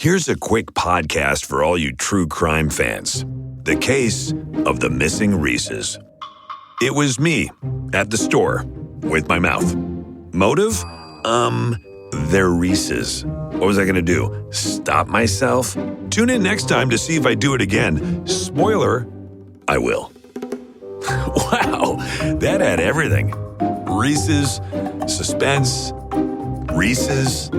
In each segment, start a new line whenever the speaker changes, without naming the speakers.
Here's a quick podcast for all you true crime fans. The case of the missing Reese's. It was me at the store with my mouth. Motive? They're Reese's. What was I going to do? Stop myself? Tune in next time to see if I do it again. Spoiler, I will. Wow, that had everything. Reese's, suspense, Reese's.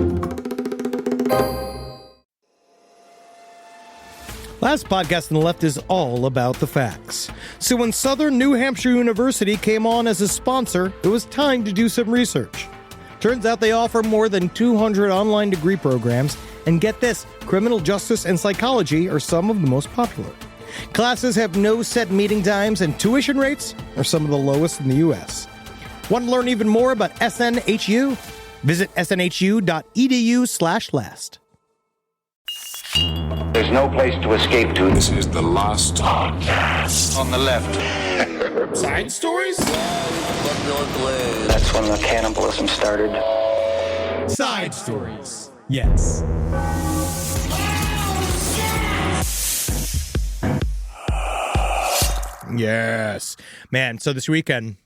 Last podcast on the left is all about the facts. So when Southern New Hampshire University came on as a sponsor, it was time to do some research. Turns out they offer more than 200 online degree programs, and get this, criminal justice and psychology are some of the most popular. Classes have no set meeting times, and tuition rates are some of the lowest in the U.S. Want to learn even more about SNHU? Visit snhu.edu/last.
There's no place to escape to.
This is the last podcast.
On the left.
Side stories?
That's when the cannibalism started.
Side stories. Yes. Yes. Man, so this weekend,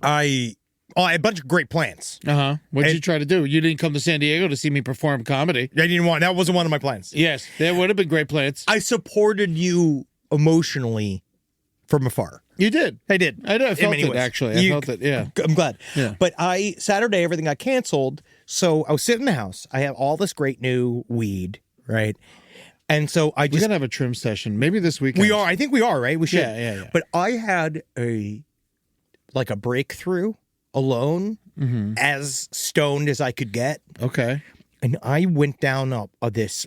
I had a bunch of great plans.
Uh-huh. What did you try to do? You didn't come to San Diego to see me perform comedy.
That wasn't one of my plans.
Yes, there would have been great plans.
I supported you emotionally from afar.
You did.
I did.
I felt it,
ways.
actually. I felt it, yeah.
I'm glad.
Yeah.
But Saturday, everything got canceled, so I was sitting in the house. I have all this great new weed, right? And so
We're going to have a trim session. Maybe this weekend.
We are. I think we are, right? We should.
Yeah.
But I had a breakthrough alone, as stoned as I could get.
Okay.
And I went down this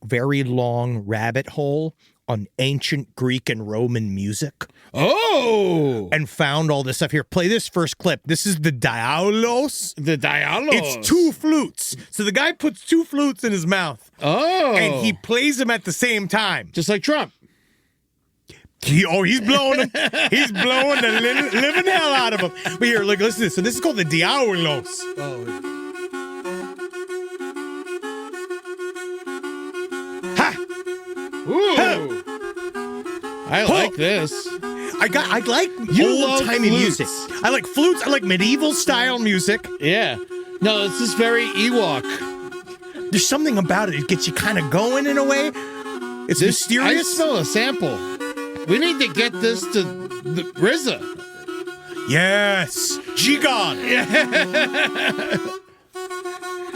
very long rabbit hole on ancient Greek and Roman music.
Oh!
And found all this stuff here. Play this first clip. This is the diaulos.
The diaulos.
It's two flutes. So the guy puts two flutes in his mouth.
Oh.
And he plays them at the same time.
Just like Trump.
He's blowing them. He's blowing the living hell out of them. But here, look, listen to this. So this is called the diaulos.
Oh.
Ha!
Ooh.
Ha!
I like this.
I like old-timey music. I like flutes. I like medieval-style music.
Yeah. No, this is very Ewok.
There's something about it. It gets you kind of going in a way. It's mysterious.
I smell a sample. We need to get this to the RZA.
Yes. G-God.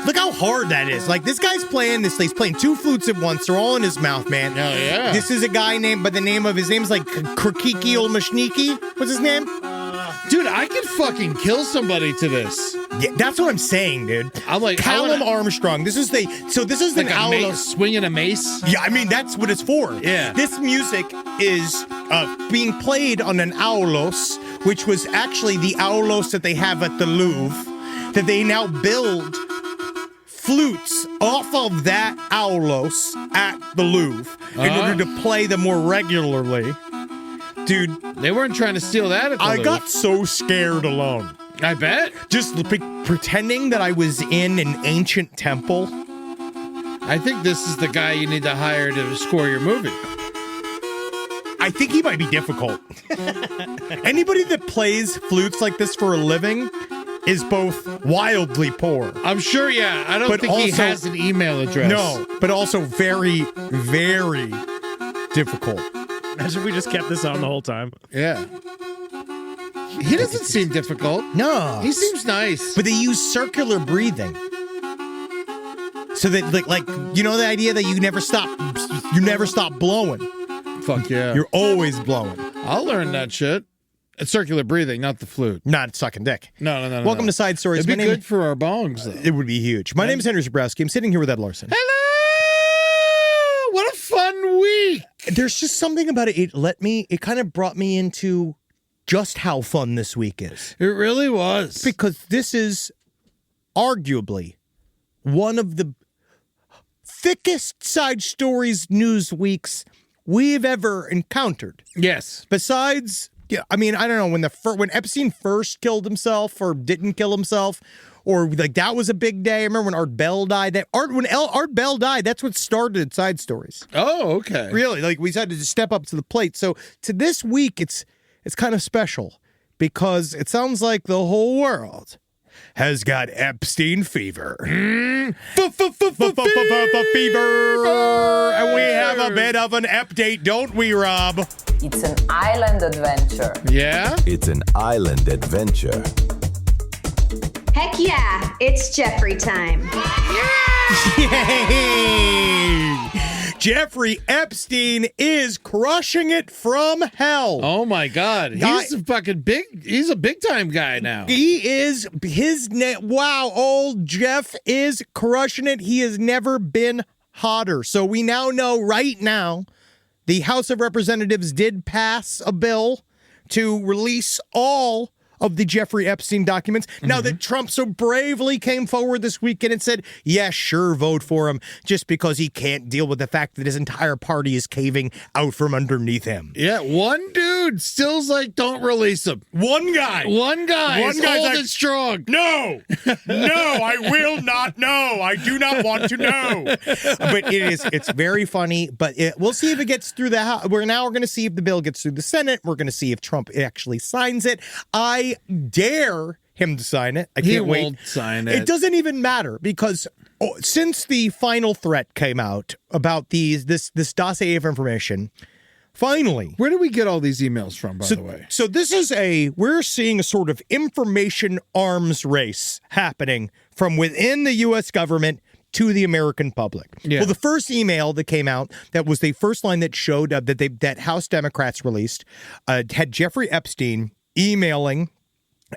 Look how hard that is. This guy's playing this. He's playing two flutes at once. They're all in his mouth, man.
Oh, yeah.
This is a guy named by the name of, his name's Krikiki Olmashniki. What's his name?
Dude, I could fucking kill somebody to this.
Yeah, that's what I'm saying, dude.
I'm like,
Callum Armstrong. This is the
swinging a mace.
Yeah, I mean that's what it's for.
Yeah,
this music is being played on an aulos, which was actually the aulos that they have at the Louvre, that they now build flutes off of that aulos at the Louvre in order to play them more regularly. Dude,
they weren't trying to steal that at the Louvre.
I got so scared alone.
I bet.
Just pretending that I was in an ancient temple.
I think this is the guy you need to hire to score your movie.
I think he might be difficult. Anybody that plays flutes like this for a living is both wildly poor.
I'm sure, yeah. I don't think he has an email address.
No, but also very, very difficult.
Imagine if we just kept this on the whole time.
Yeah. He doesn't seem difficult.
No.
He seems nice.
But they use circular breathing. So that, the idea that you never stop blowing.
Fuck yeah.
You're always blowing.
I'll learn that shit. It's circular breathing, not the flute.
Not sucking dick.
No.
Welcome to Side Stories.
It'd be good for our bongs, though.
It would be huge. My name is Henry Zabrowski. I'm sitting here with Ed Larson.
Hello! What a fun week!
There's just something about it. It kind of brought me into just how fun this week is.
It really was.
Because this is arguably one of the thickest Side Stories news weeks we've ever encountered.
Yes.
Besides Yeah, I mean, I don't know when Epstein first killed himself or didn't kill himself, or like that was a big day. I remember when Art Bell died. When Art Bell died, that's what started Side Stories.
Oh, okay.
Really, like we decided to step up to the plate. So to this week, it's kind of special because it sounds like the whole world has got Epstein fever. Fever! And we have a bit of an update, don't we, Rob?
It's an island adventure.
Yeah?
It's an island adventure.
Heck yeah, it's Jeffrey time.
Yay! Jeffrey Epstein is crushing it from hell.
Oh my God. He's he's a big time guy now.
He is wow, old Jeff is crushing it. He has never been hotter. So we now know right now the House of Representatives did pass a bill to release all of the Jeffrey Epstein documents. Now that Trump so bravely came forward this weekend and said, yeah, sure, vote for him, just because he can't deal with the fact that his entire party is caving out from underneath him.
Yeah, one dude still's like, don't release him.
One guy.
One guy's old
like,
and strong.
No, I will not know. I do not want to know. But it's very funny, but we'll see if it gets through the House. We're going to see if the bill gets through the Senate. We're going to see if Trump actually signs it. I dare him to sign it. I can't wait.
He won't sign it.
It doesn't even matter because since the final threat came out about this dossier of information, finally.
Where do we get all these emails from, by the way?
So this is we're seeing a sort of information arms race happening from within the U.S. government to the American public.
Yeah.
Well, the first email that came out, that was the first line that showed that House Democrats released, had Jeffrey Epstein emailing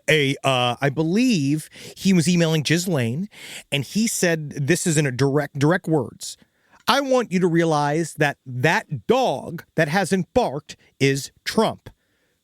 I believe he was emailing Ghislaine, and he said, this is in a direct words, I want you to realize that dog that hasn't barked is Trump.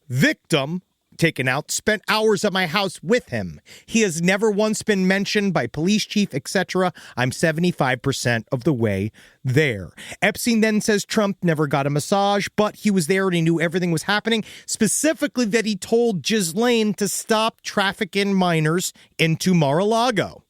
Victim taken out, spent hours at my house with him. He has never once been mentioned by police chief, etc. I'm 75% of the way there. Epstein then says Trump never got a massage, but he was there and he knew everything was happening. Specifically that he told Ghislaine to stop trafficking minors into Mar-a-Lago.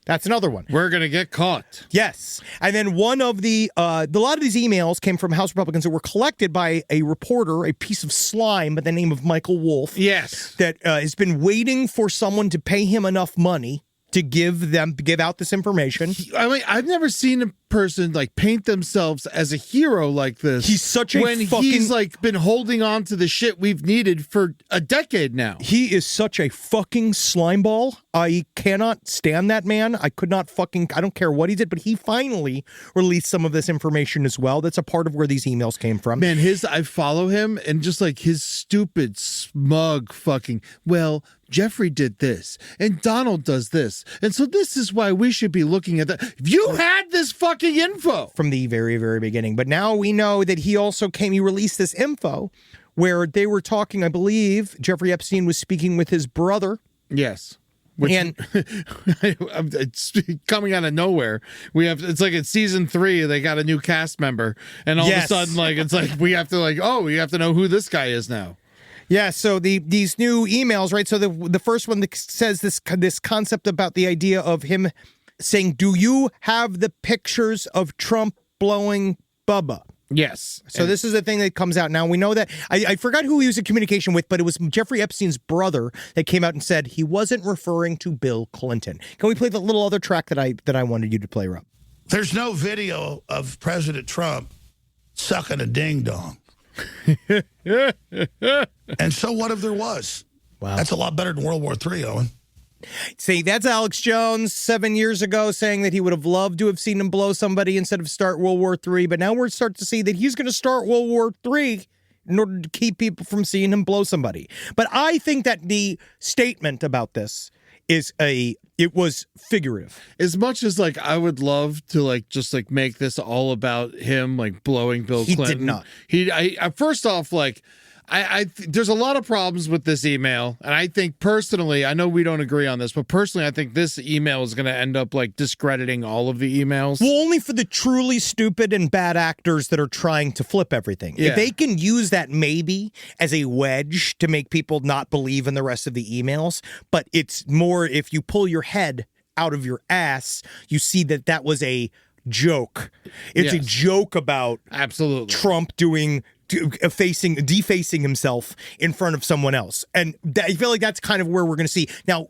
That's another one.
We're going to get caught.
Yes. And then one of a lot of these emails came from House Republicans that were collected by a reporter, a piece of slime by the name of Michael Wolff.
Yes.
That has been waiting for someone to pay him enough money to give out this information.
I mean, I've never seen a person like paint themselves as a hero like this.
He's such a
he's like been holding on to the shit we've needed for a decade now.
He is such a fucking slimeball. I cannot stand that man. I don't care what he did, but he finally released some of this information as well. That's a part of where these emails came from.
Man, I follow him and just like his stupid, smug fucking, well, Jeffrey did this and Donald does this. And so this is why we should be looking at that. You had this fucking info
from the very, very beginning. But now we know that he released this info where they were talking, I believe, Jeffrey Epstein was speaking with his brother.
Yes.
And
it's coming out of nowhere. It's like it's season 3. They got a new cast member, and all of a sudden, like it's like we have to know who this guy is now.
Yeah. So these new emails, right? So the first one that says this concept about the idea of him saying, "Do you have the pictures of Trump blowing Bubba?"
Yes.
So this is the thing that comes out now. We know that I forgot who he was in communication with, but it was Jeffrey Epstein's brother that came out and said he wasn't referring to Bill Clinton. Can we play the little other track that I wanted you to play, Rob?
There's no video of President Trump sucking a ding dong. And so what if there was?
Wow.
That's a lot better than World War III, Owen.
See, that's Alex Jones 7 years ago saying that he would have loved to have seen him blow somebody instead of start World War III. But now we're starting to see that he's going to start World War III in order to keep people from seeing him blow somebody. But I think that the statement about this it was figurative.
As much as like I would love to like just like make this all about him like blowing Bill Clinton.
He did not.
I first off, like There's a lot of problems with this email, and I think personally, I know we don't agree on this, but personally, I think this email is going to end up like discrediting all of the emails.
Well, only for the truly stupid and bad actors that are trying to flip everything.
Yeah.
If they can use that maybe as a wedge to make people not believe in the rest of the emails, but it's more if you pull your head out of your ass, you see that was a joke. It's a joke about
absolutely
Trump defacing himself in front of someone else. And I feel like that's kind of where we're going to see. Now,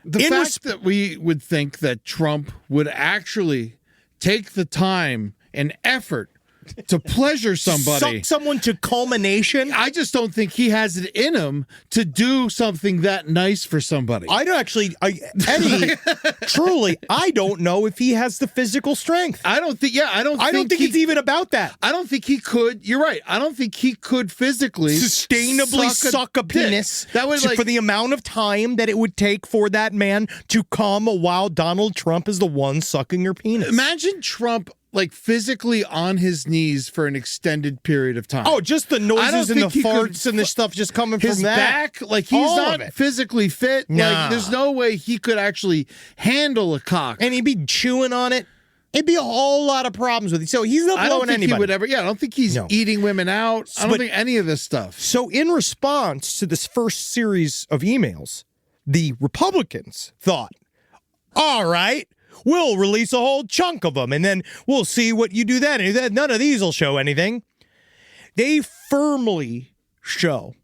the fact that we would think that Trump would actually take the time and effort to pleasure somebody,
suck someone to culmination.
I just don't think he has it in him to do something that nice for somebody.
I don't actually, Eddie, truly, I don't know if he has the physical strength.
I don't think
it's even about that.
I don't think he could. You're right. I don't think he could physically
sustainly suck a penis for the amount of time that it would take for that man to come while Donald Trump is the one sucking your penis.
Imagine Trump like physically on his knees for an extended period of time.
Oh, just the noises and the farts and the stuff just coming
his
from that.
Back, like he's not physically fit.
Nah.
Like there's no way he could actually handle a cock.
And he'd be chewing on it. It'd be a whole lot of problems with it. So he's not blowing anybody.
He would ever. Yeah, I don't think he's eating women out. I don't think any of this stuff.
So in response to this first series of emails, the Republicans thought, all right, we'll release a whole chunk of them, and then we'll see what you do then. And none of these will show anything. They firmly show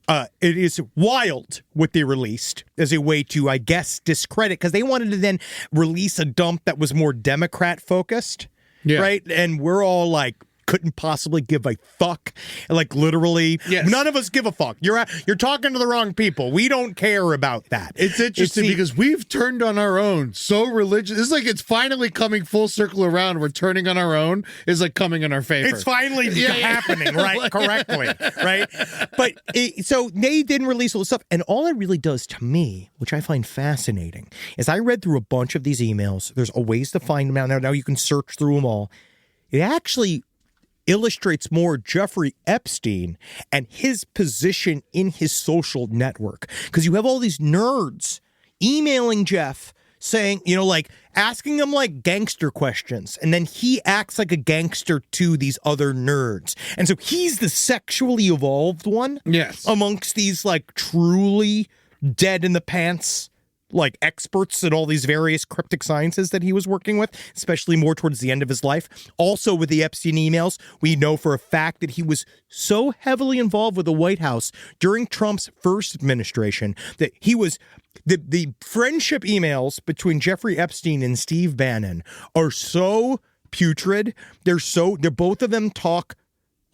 it is wild what they released as a way to, I guess, discredit, because they wanted to then release a dump that was more Democrat-focused, right? And we're all like, couldn't possibly give a fuck. Like literally, none of us give a fuck. You're talking to the wrong people. We don't care about that.
It's interesting because we've turned on our own. So religious. It's like it's finally coming full circle around. We're turning on our own is like coming in our favor.
It's finally happening, right? Correctly, right? But so they didn't release all this stuff. And all it really does to me, which I find fascinating, is I read through a bunch of these emails. There's ways to find them out. Now you can search through them all. It actually illustrates more Jeffrey Epstein and his position in his social network. Because you have all these nerds emailing Jeff saying, like asking him like gangster questions. And then he acts like a gangster to these other nerds. And so he's the sexually evolved one amongst these like truly dead in the pants like experts in all these various cryptic sciences that he was working with, especially more towards the end of his life. Also with the Epstein emails, we know for a fact that he was so heavily involved with the White House during Trump's first administration that he was the friendship emails between Jeffrey Epstein and Steve Bannon are so putrid. They're both of them talk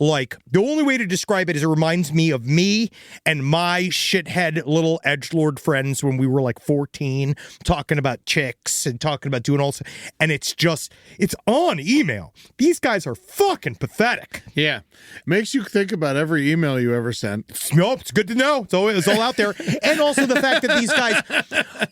like, the only way to describe it is it reminds me of me and my shithead little edgelord friends when we were like 14, talking about chicks and talking about doing all this. And it's on email. These guys are fucking pathetic.
Yeah. Makes you think about every email you ever sent.
It's good to know. It's all out there. And also the fact that these guys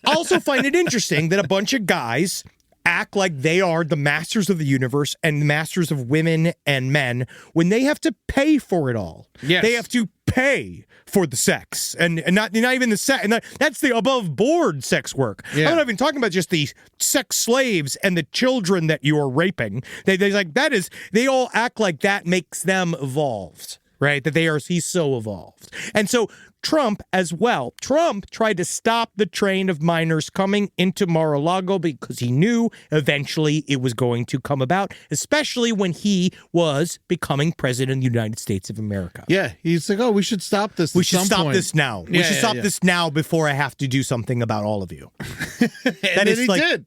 also find it interesting that a bunch of guys act like they are the masters of the universe and masters of women and men when they have to pay for it all.
Yes.
They have to pay for the sex and not even the sex. And that's the above board sex work. Yeah. I'm not even talking about just the sex slaves and the children that you are raping. They all act like that makes them evolved, right? He's so evolved. And so Trump as well. Trump tried to stop the train of minors coming into Mar-a-Lago because he knew eventually it was going to come about, especially when he was becoming president of the United States of America.
Yeah, he's like, we should stop this.
We should stop this now. We should stop this now before I have to do something about all of you.
And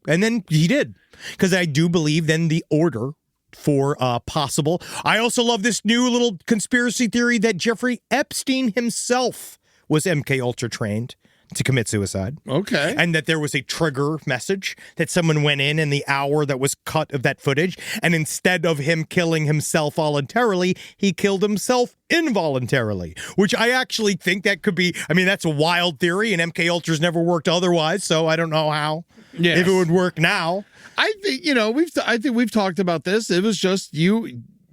then he did. Because I do believe then the order for possible. I also love this new little conspiracy theory that Jeffrey Epstein himself was MK Ultra trained to commit suicide.
Okay.
And that there was a trigger message that someone went in the hour that was cut of that footage, and instead of him killing himself voluntarily, he killed himself involuntarily, which I actually think that could be, that's a wild theory, and MK Ultra's never worked otherwise, so I don't know how. If it would work now.
I think, I think we've talked about this. It was just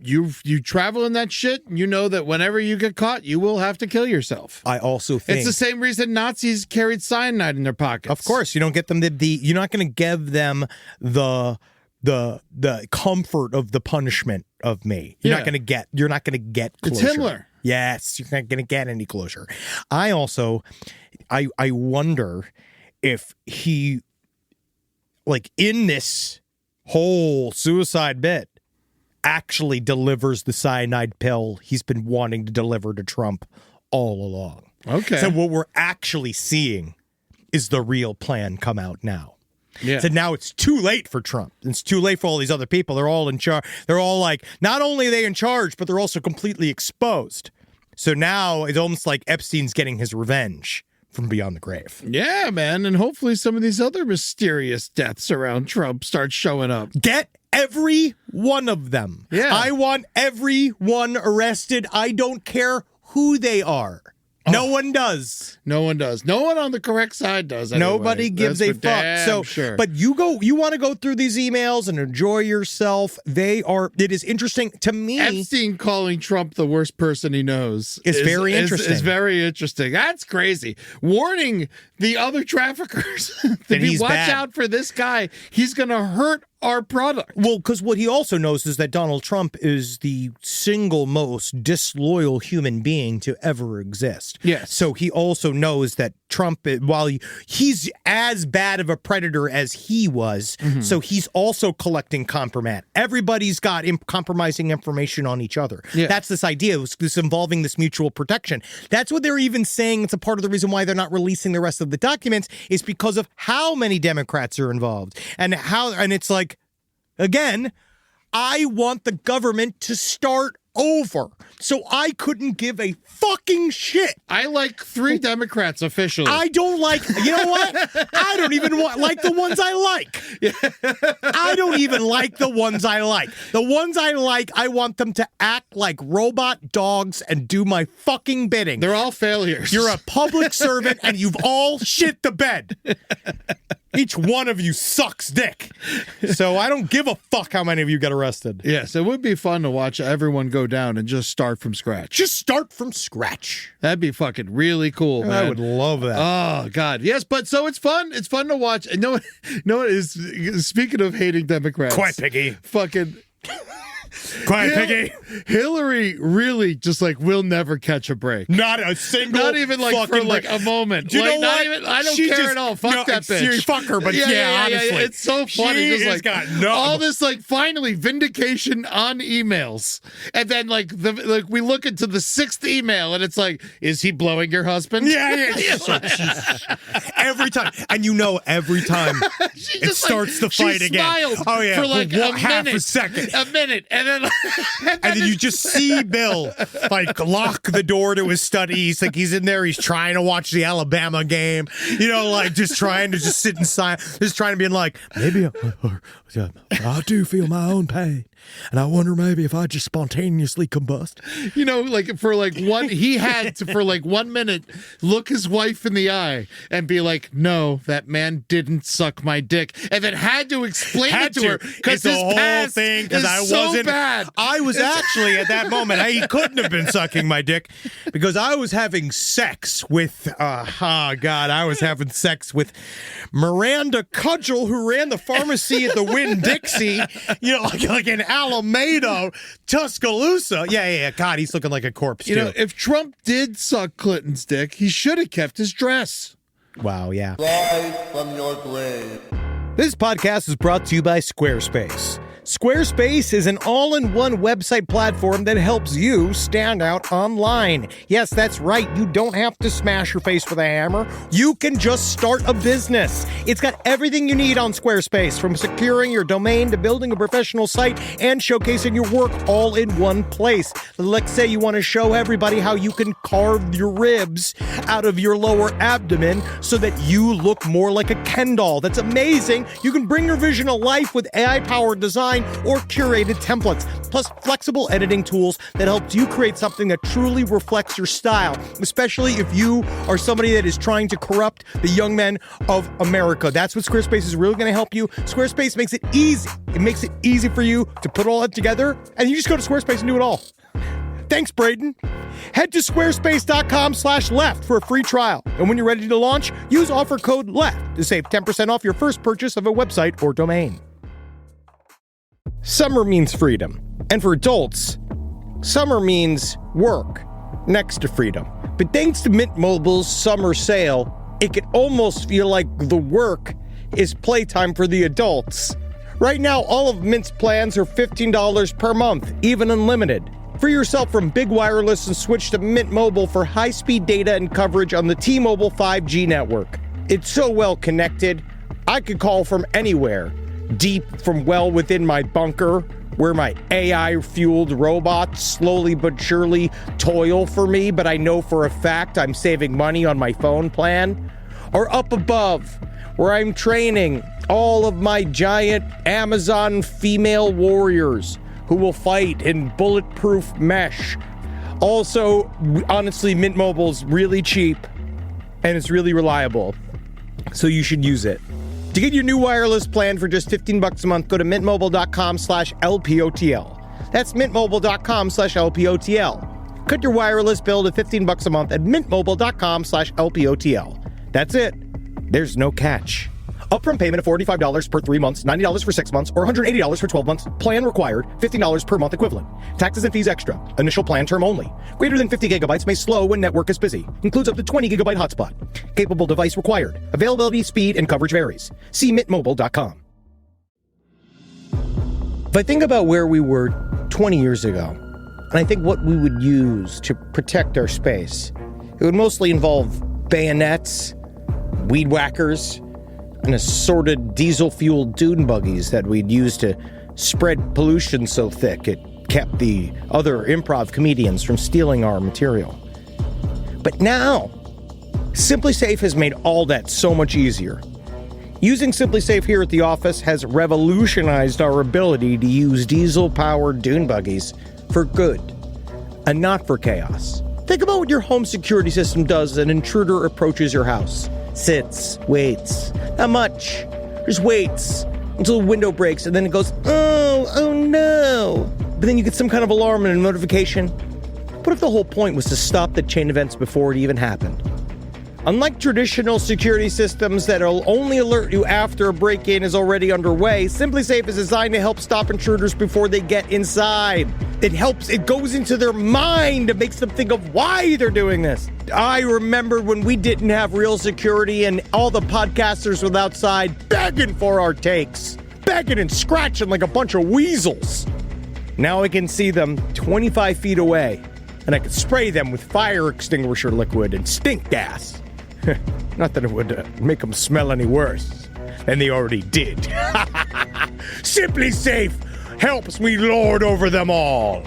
you travel in that shit, you know that whenever you get caught, you will have to kill yourself.
I also think
it's the same reason Nazis carried cyanide in their pockets.
Of course, you don't get them you're not going to give them the comfort of the punishment of me. You're not going to get closure.
It's Himmler.
Yes, you're not going to get any closure. I wonder if he, like, in this whole suicide bit, actually delivers the cyanide pill he's been wanting to deliver to Trump all along.
Okay.
So what we're actually seeing is the real plan come out now.
Yeah.
So now it's too late for Trump. It's too late for all these other people. They're all in charge. They're all like, not only are they in charge, but they're also completely exposed. So now it's almost like Epstein's getting his revenge from beyond the grave.
Yeah, man. And hopefully some of these other mysterious deaths around Trump start showing up.
Get every one of them.
Yeah.
I want everyone arrested. I don't care who they are. No one does.
No one does. No one on the correct side does. Anyway.
Nobody gives a fuck. So,
sure.
But you want to go through these emails and enjoy yourself. It is interesting to me.
Epstein calling Trump the worst person he knows
is very interesting.
Is very interesting. That's crazy. Warning the other traffickers to watch out for this guy. He's going to hurt our product.
Well, because what he also knows is that Donald Trump is the single most disloyal human being to ever exist.
Yes.
So he also knows that Trump, while he's as bad of a predator as he was, so he's also collecting compromat. Everybody's got compromising information on each other.
Yeah.
That's this idea, this involving this mutual protection. That's what they're even saying. It's a part of the reason why they're not releasing the rest of the documents is because of how many Democrats are involved and it's like, again, I want the government to start over. So I couldn't give a fucking shit.
I like 3 Democrats officially.
I don't like, you know what? I don't even like the ones I like. I don't even like the ones I like. The ones I like, I want them to act like robot dogs and do my fucking bidding.
They're all failures.
You're a public servant and you've all shit the bed. Each one of you sucks dick. So I don't give a fuck how many of you get arrested.
Yes, it would be fun to watch everyone go down and just start from scratch.
Just start from scratch.
That'd be fucking really cool, man.
I would love that.
Oh, God. Yes, but so it's fun. It's fun to watch. And no one is, speaking of hating Democrats.
Quiet, Piggy.
Fucking...
Quiet, Piggy.
Hillary really just like will never catch a break.
Not a single.
Not even like for like a moment.
Do you know
not
what?
even. I don't
She
care
just-
at all. Fuck that bitch.
Fuck her, but yeah, honestly,
it's so funny.
She
Just
has
like
got no.
all this like finally vindication on emails, and then like we look into the 6th email, and it's like, is he blowing your husband?
Yeah. Every time, and every time it starts the fight
she
again.
smiled
Oh yeah,
for like a
half
minute,
a second.
and then
And then you just see Bill like lock the door to his study. He's like he's in there. He's trying to watch the Alabama game. Like just trying to just sit in silence. Just trying to be like maybe I do feel my own pain, and I wonder maybe if I just spontaneously combust.
Like for like one, he had to for like 1 minute look his wife in the eye and be like, "No, that man didn't suck my dick," and then had to explain it to her because his
whole
past
thing
is
I
so
wasn't
bad.
I was actually at that moment. He couldn't have been sucking my dick because I was having sex with. I was having sex with Miranda Cudgel, who ran the pharmacy at the Winn-Dixie. Like in Alameda, Tuscaloosa. Yeah. God, he's looking like a corpse too.
If Trump did suck Clinton's dick, he should have kept his dress.
Wow. Yeah.
Rise from your grave.
This podcast is brought to you by Squarespace. Squarespace is an all-in-one website platform that helps you stand out online. Yes, that's right. You don't have to smash your face with a hammer. You can just start a business. It's got everything you need on Squarespace, from securing your domain to building a professional site and showcasing your work all in one place. Let's say you want to show everybody how you can carve your ribs out of your lower abdomen so that you look more like a Ken doll. That's amazing. You can bring your vision to life with AI-powered design design or curated templates, plus flexible editing tools that helps you create something that truly reflects your style, especially if you are somebody that is trying to corrupt the young men of America. That's what Squarespace is really going to help you. Squarespace makes it easy. It makes it easy for you to put all that together, and you just go to Squarespace and do it all. Thanks, Braden. Head to squarespace.com/left for a free trial. And when you're ready to launch, use offer code LEFT to save 10% off your first purchase of a website or domain. Summer means freedom. And for adults, summer means work next to freedom. But thanks to Mint Mobile's summer sale, it can almost feel like the work is playtime for the adults. Right now, all of Mint's plans are $15 per month, even unlimited. Free yourself from big wireless and switch to Mint Mobile for high-speed data and coverage on the T-Mobile 5G network. It's so well connected, I could call from anywhere, deep from well within my bunker, where my AI-fueled robots slowly but surely toil for me, but I know for a fact I'm saving money on my phone plan, or up above, where I'm training all of my giant Amazon female warriors who will fight in bulletproof mesh. Also, honestly, Mint Mobile's really cheap and it's really reliable, so you should use it. To get your new wireless plan for just $15 a month, go to mintmobile.com/LPOTL. That's mintmobile.com/LPOTL. Cut your wireless bill to $15 a month at mintmobile.com/LPOTL. That's it. There's no catch. Upfront payment of $45 per 3 months, $90 for 6 months, or $180 for 12 months. Plan required, $15 per month equivalent. Taxes and fees extra. Initial plan term only. Greater than 50 gigabytes may slow when network is busy. Includes up to 20 gigabyte hotspot. Capable device required. Availability, speed, and coverage varies. See mintmobile.com. If I think about where we were 20 years ago, and I think what we would use to protect our space, it would mostly involve bayonets, weed whackers, and assorted diesel-fueled dune buggies that we'd use to spread pollution so thick it kept the other improv comedians from stealing our material. But now, SimpliSafe has made all that so much easier. Using SimpliSafe here at the office has revolutionized our ability to use diesel-powered dune buggies for good, and not for chaos. Think about what your home security system does as an intruder approaches your house. Sits, waits. Not much. Just waits until the window breaks, and then it goes, oh no. But then you get some kind of alarm and a notification. What if the whole point was to stop the chain events before it even happened? Unlike traditional security systems that'll only alert you after a break-in is already underway, SimpliSafe is designed to help stop intruders before they get inside. It goes into their mind. It makes them think of why they're doing this. I remember when we didn't have real security and all the podcasters were outside begging for our takes, begging and scratching like a bunch of weasels. Now I can see them 25 feet away, and I can spray them with fire extinguisher liquid and stink gas. Not that it would make them smell any worse than they already did. SimpliSafe helps me lord over them all.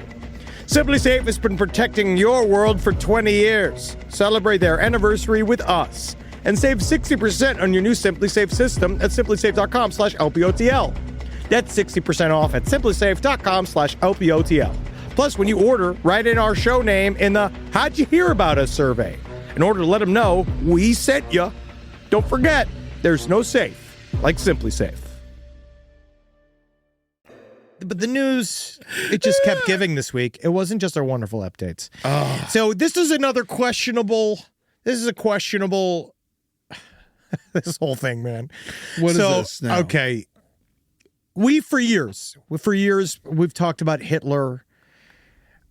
SimpliSafe has been protecting your world for 20 years. Celebrate their anniversary with us and save 60% on your new SimpliSafe system at simplisafe.com/LPOTL. That's 60% off at simplisafe.com/LPOTL. Plus, when you order, write in our show name in the How'd You Hear About Us survey in order to let them know we sent you. Don't forget, there's no safe like SimpliSafe. But the news, it just kept giving this week. It wasn't just our wonderful updates. So this is another questionable, this whole thing, man.
What is this now?
Okay. For years, we've talked about Hitler.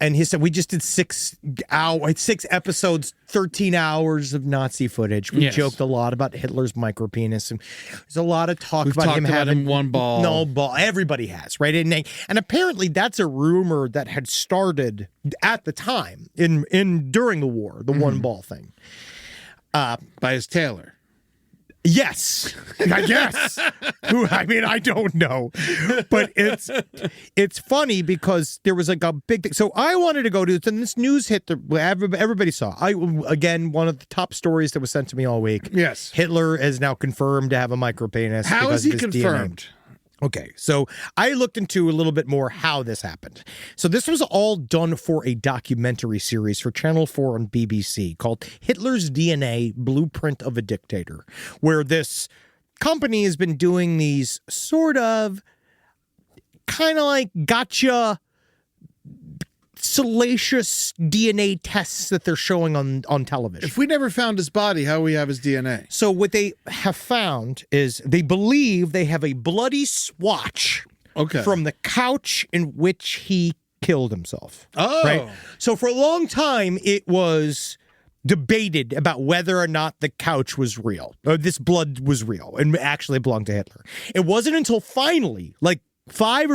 And he said, we just did 6 episodes, 13 hours of Nazi footage. We joked a lot about Hitler's micropenis. And there's a lot of talk about him having
one ball.
No ball. Everybody has, right? And apparently that's a rumor that had started at the time during the war, the one ball thing.
By his tailor.
Yes, I guess. I don't know, but it's funny because there was like a big thing. So I wanted to go to this news hit. Everybody saw. One of the top stories that was sent to me all week.
Yes,
Hitler is now confirmed to have a micropenis.
How is he confirmed?
Okay, so I looked into a little bit more how this happened. So this was all done for a documentary series for Channel 4 on BBC called Hitler's DNA, Blueprint of a Dictator, where this company has been doing these sort of kind of like gotcha salacious DNA tests that they're showing on television.
If we never found his body, how do we have his DNA?
So what they have found is they believe they have a bloody swatch from the couch in which he killed himself.
Oh.
Right? So for a long time, it was debated about whether or not the couch was real, or this blood was real and actually belonged to Hitler. It wasn't until finally, like 5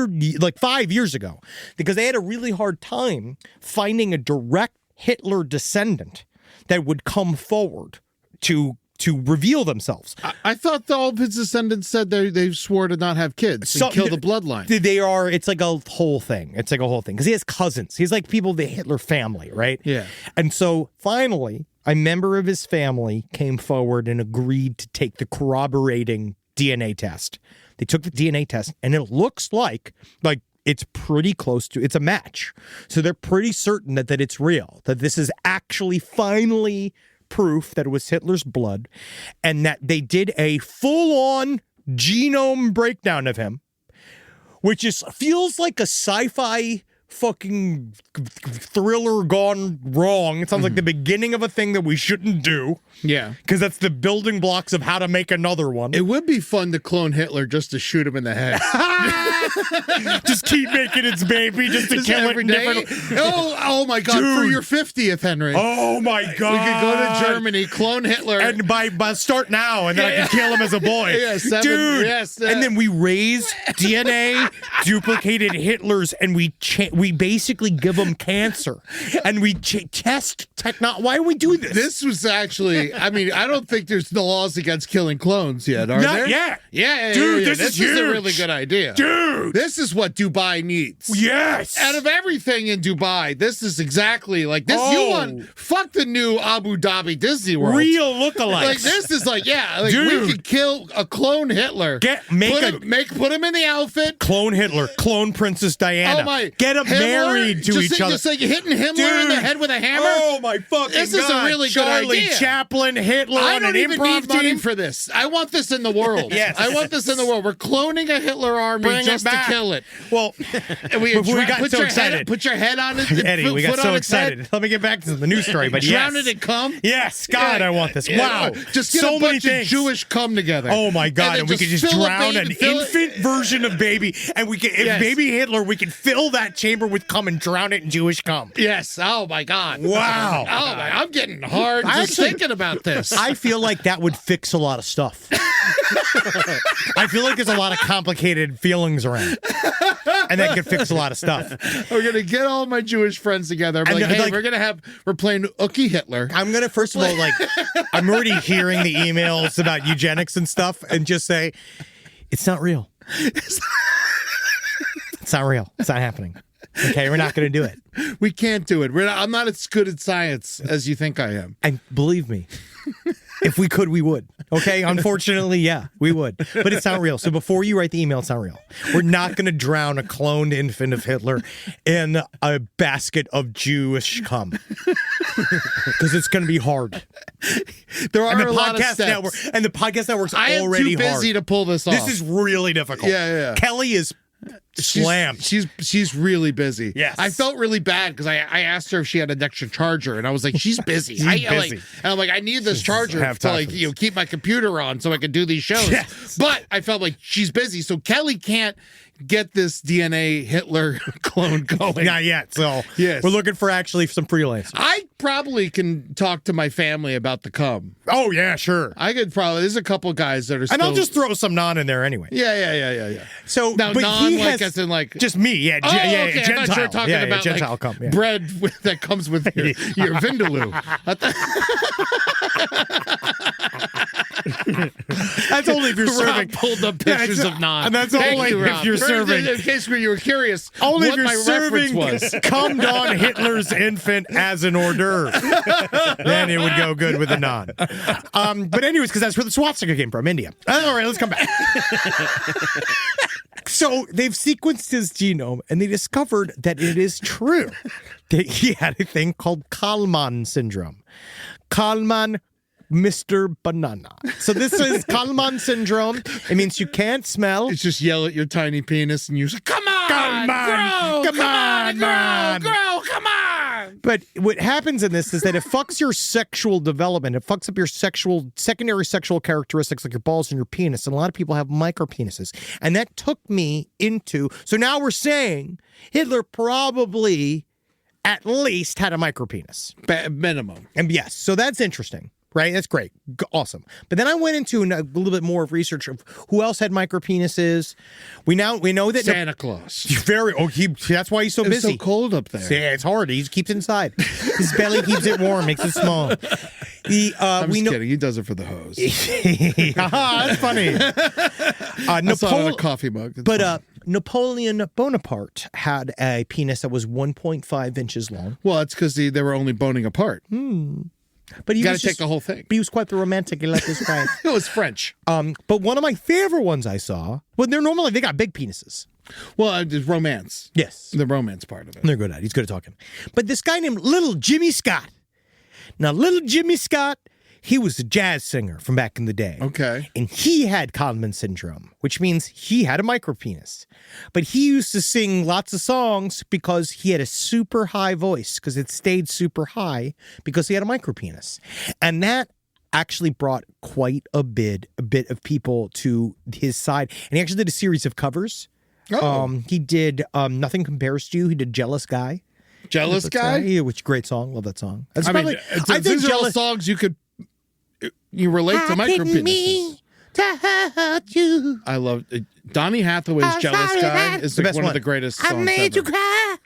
years ago, because they had a really hard time finding a direct Hitler descendant that would come forward to reveal themselves.
I thought all of his descendants said they swore to not have kids and kill the bloodline.
It's like a whole thing. It's like a whole thing because he has cousins. He's like people of the Hitler family, right?
Yeah.
And so finally, a member of his family came forward and agreed to take the corroborating DNA test. They took the DNA test, and it looks like it's pretty close to, it's a match. So they're pretty certain that it's real, that this is actually finally proof that it was Hitler's blood, and that they did a full-on genome breakdown of him, which feels like a sci-fi fucking thriller gone wrong. It sounds like the beginning of a thing that we shouldn't do.
Yeah.
Because that's the building blocks of how to make another one.
It would be fun to clone Hitler just to shoot him in the head.
Just keep making its baby just to kill it in different...
Oh my God,
Dude.
for your 50th, Henry.
Oh my God.
We could go to Germany, clone Hitler.
And by start now, and then I can kill him as a boy.
Yeah,
Dude.
Yes.
And then we raise DNA, duplicated Hitler's, and we basically give them cancer. And we test technology. Why do we do this?
This was actually, I mean, I don't think there's no laws against killing clones yet, are there?
Yeah.
Yeah.
Dude,
This
is
is a
huge.
really good idea.
Dude.
This is what Dubai needs.
Yes.
Out of everything in Dubai, this is exactly like this. You want, fuck the new Abu Dhabi Disney World.
Real lookalikes.
Like this is like, yeah, like
Dude.
we could kill a clone Hitler. Put him in the outfit.
Clone Hitler, clone Princess Diana.
Oh my!
Get them married to each other.
Just like hitting Himmler in the head with a hammer.
Oh my fucking
This
God!
is a really
Charlie
good idea.
Chaplin, Hitler
I
on
don't
an
even
improv
need money
team
for this. I want this in the world.
Yes.
I want this in the world. We're cloning a Hitler army
Bring
just
it
to
back.
kill it.
Well,
And we
got so excited.
Put your head on it.
Eddie, we got so excited. Let me get back to the news story. But
Drown
yes,
it in cum.
yes, God, I want this.
Yeah.
Wow,
Just get
so
a
many
bunch of
things.
Jewish cum together.
Oh my God! And we could just
fill a
drown
baby-
an
fill it-
infant version of baby, and we could, if
Yes.
baby Hitler, we could fill that chamber with cum and drown it in Jewish cum.
Yes. Oh my God.
Wow.
Oh my! I'm getting hard
I
just
actually-
thinking about this.
I feel like that would fix a lot of stuff. I feel like there's a lot of complicated feelings around, and that could fix a lot of stuff.
We're gonna get all my Jewish friends together. And be
And,
like, hey,
like-
we're playing Ookie Hitler.
I'm gonna first of all, I'm already hearing the emails about eugenics and stuff, and just say it's not real. It's not real. It's not happening. Okay, we're not gonna do it.
We can't do it. I'm not as good at science as you think I am.
And believe me, if we could, we would. Okay, unfortunately, yeah, we would. But it's not real. So before you write the email, it's not real. We're not going to drown a cloned infant of Hitler in a basket of Jewish cum. Because it's going to be hard.
There are
And the
a lot of
podcast
steps.
network, and the podcast network's
I am
already
too busy
hard.
to pull this off.
This is really difficult.
Yeah.
Kelly is slammed.
She's really busy.
Yes.
I felt really bad because I asked her if she had an extra charger, and I was like, she's busy.
She's busy.
And I'm like, I need this charger
have
to
time for this.
keep my computer on so I can do these shows.
Yes.
But I felt like she's busy, so Kelly can't get this DNA Hitler clone going.
Not yet. So
Yes.
we're looking for actually some freelancers.
I probably can talk to my family about the cum.
Oh, yeah, sure.
I could probably. There's a couple guys that are still.
And I'll just throw some non in there anyway.
Yeah.
So
Now,
but
non,
he
like,
has
as in, like.
just me, yeah,
Oh, okay.
Gentile.
I thought you were talking about
Gentile
like
cum, yeah.
bread that comes with your vindaloo.
That's only if you're
Rob
serving.
pulled up pictures of non.
And that's
Thank
only
you,
if
Rob.
you're serving.
In case you were curious,
Only
what
if
my
you're
reference
serving
was.
cummed on Hitler's infant as an hors d'oeuvre. Then it would go good with a non. But anyways, because that's where the swastika came from, India. All right, let's come back. So they've sequenced his genome, and they discovered that it is true that he had a thing called Kalman syndrome. Kalman, Mr. Banana. So this is Kalman syndrome. It means you can't smell.
It's just yell at your tiny penis and you say, come on,
Come on,
grow, come on.
But what happens in this is that it fucks your sexual development. It fucks up your secondary sexual characteristics like your balls and your penis. And a lot of people have micropenises. And that took me into, so now we're saying Hitler probably at least had a micropenis.
Minimum.
And yes, so that's interesting. Right? That's great. Awesome. But then I went into a little bit more of research of who else had micropenises. We know that
Santa Claus.
That's why he's so busy.
It's so cold up there.
Yeah, it's hard. He keeps it inside. His belly keeps it warm, makes it small.
I'm just kidding. He does it for the hose.
That's funny.
I saw it on a coffee mug.
But Napoleon Bonaparte had a penis that was 1.5 inches long.
Well, it's because they were only boning apart.
But he
got to take the whole thing.
But he was quite the romantic. He liked his wife.
It was French.
But one of my favorite ones I saw, well, they got big penises.
Well, there's romance.
Yes.
The romance part of it.
They're good at it. He's good at talking. But this guy named Little Jimmy Scott. Now, Little Jimmy Scott, he was a jazz singer from back in the day.
Okay.
And he had Kalman syndrome, which means he had a micropenis. But he used to sing lots of songs because he had a super high voice, because it stayed super high because he had a micropenis. And that actually brought quite a bit of people to his side. And he actually did a series of covers. He did Nothing Compares to You. He did Jealous Guy.
Jealous Guy?
Yeah, which great song. Love that song.
I think these are all songs you relate to micropenises.
To hurt you.
I love it. Donny Hathaway's Jealous Guy is like one of the greatest songs
I made
ever.
you cry.